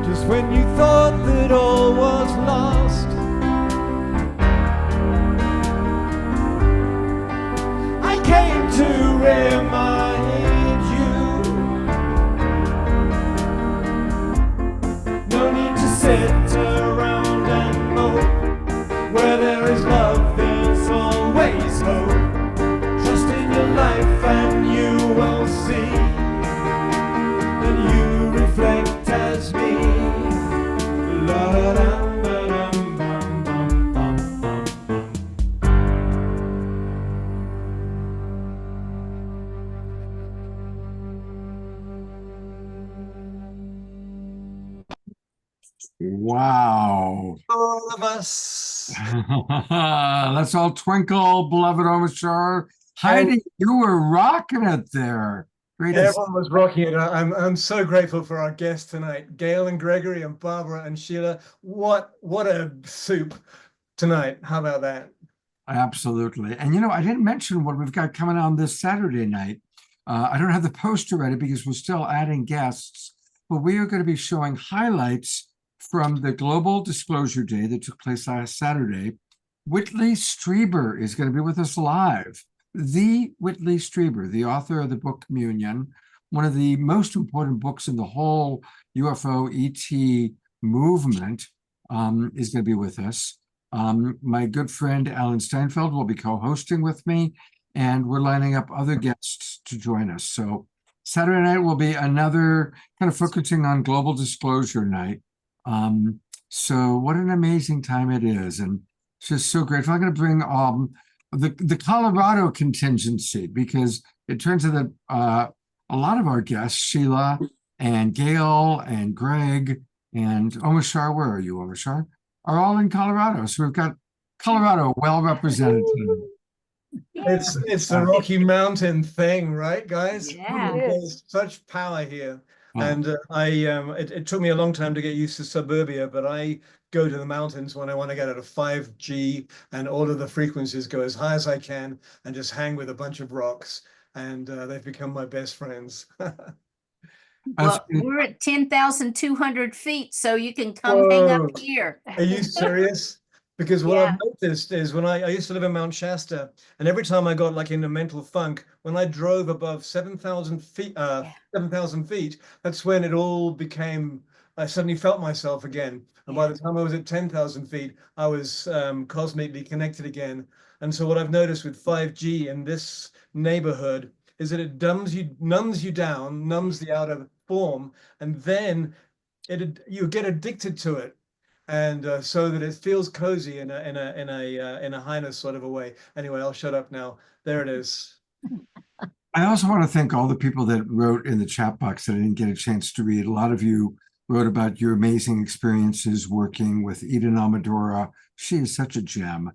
Just when you thought that all was lost, I came to remind you. No need to sit around and mope. Where there is Wow. All of us. Let's all twinkle, beloved Omashar. Heidi, you were rocking it there. Great to see Everyone was rocking it. I'm so grateful for our guests tonight, Gail and Gregory and Barbara and Sheila. What a soup tonight. How about that? Absolutely. And I didn't mention what we've got coming on this Saturday night. I don't have the poster ready because we're still adding guests, but we are going to be showing highlights from the Global Disclosure Day that took place last Saturday. Whitley Strieber is going to be with us live. The Whitley Strieber, the author of the book Communion, one of the most important books in the whole UFO ET movement, is going to be with us. My good friend Alan Steinfeld will be co-hosting with me, and we're lining up other guests to join us. So Saturday night will be another kind of focusing on global disclosure night. So what an amazing time it is, and it's just so grateful. I'm going to bring the Colorado contingency, because it turns out that a lot of our guests, Sheila and Gail and Greg and Omashar, where are you, Omashar? Are all in Colorado. So we've got Colorado well represented tonight. It's the Rocky Mountain thing, right, guys? Yeah. There's such power here. And it took me a long time to get used to suburbia, but I go to the mountains when I want to get out of 5G and all of the frequencies, go as high as I can and just hang with a bunch of rocks. And they've become my best friends. Well, we're at 10,200 feet, so you can come hang up here. Are you serious? Because what I've noticed is when I used to live in Mount Shasta, and every time I got like in a mental funk, when I drove above 7,000 feet, 7,000 feet, that's when it all became, I suddenly felt myself again. And by the time I was at 10,000 feet, I was cosmically connected again. And so what I've noticed with 5G in this neighborhood is that it numbs you down, numbs the outer form, and then you get addicted to it. And so that it feels cozy in a highness sort of a way. Anyway, I'll shut up now. There it is. I also want to thank all the people that wrote in the chat box that I didn't get a chance to read. A lot of you wrote about your amazing experiences working with Eden Amadora. She is such a gem.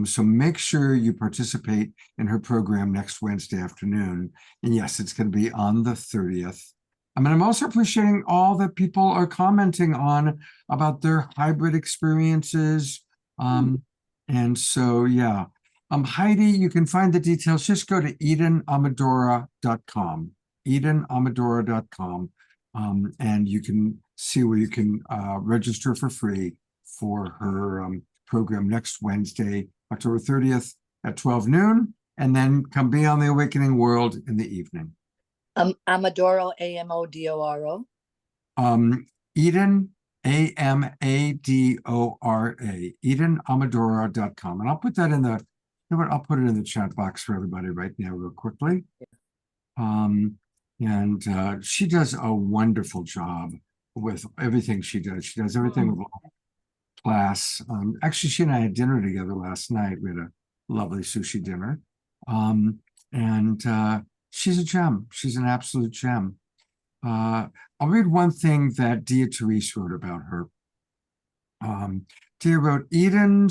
So make sure you participate in her program next Wednesday afternoon. And yes, it's going to be on the 30th. I mean, I'm also appreciating all that people are commenting on about their hybrid experiences. And so, yeah. Heidi, you can find the details. Just go to EdenAmadora.com, EdenAmadora.com, and you can see where you can register for free for her program next Wednesday, October 30th at 12 noon, and then come be on the Awakening World in the evening. Amadoro, Amodora. Eden, Amadora, EdenAmadora.com. And I'll put that in the, you know what, I'll put it in the chat box for everybody right now real quickly. And she does a wonderful job with everything she does. She does everything with class. Actually, she and I had dinner together last night. We had a lovely sushi dinner. She's a gem. She's an absolute gem. I'll read one thing that Dia Therese wrote about her. Dia wrote, Eden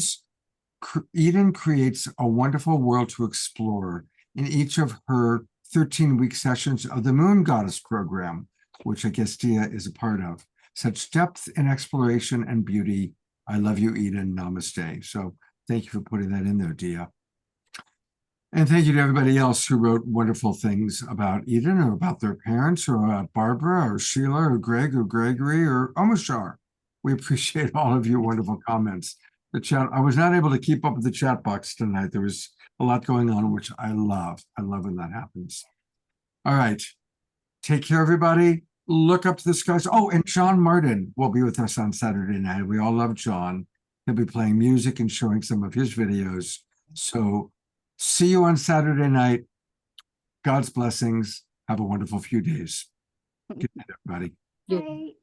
creates a wonderful world to explore in each of her 13-week sessions of the Moon Goddess program, which I guess Dia is a part of. Such depth in exploration and beauty. I love you, Eden. Namaste. So thank you for putting that in there, Dia. And thank you to everybody else who wrote wonderful things about Eden or about their parents or about Barbara or Sheila or Greg or Gregory or Omashar. We appreciate all of your wonderful comments. The chat, I was not able to keep up with the chat box tonight. There was a lot going on, which I love. I love when that happens. All right. Take care, everybody. Look up to the skies. Oh, and John Martin will be with us on Saturday night. We all love John. He'll be playing music and showing some of his videos. So see you on Saturday night. God's blessings. Have a wonderful few days. Good night, everybody. Bye.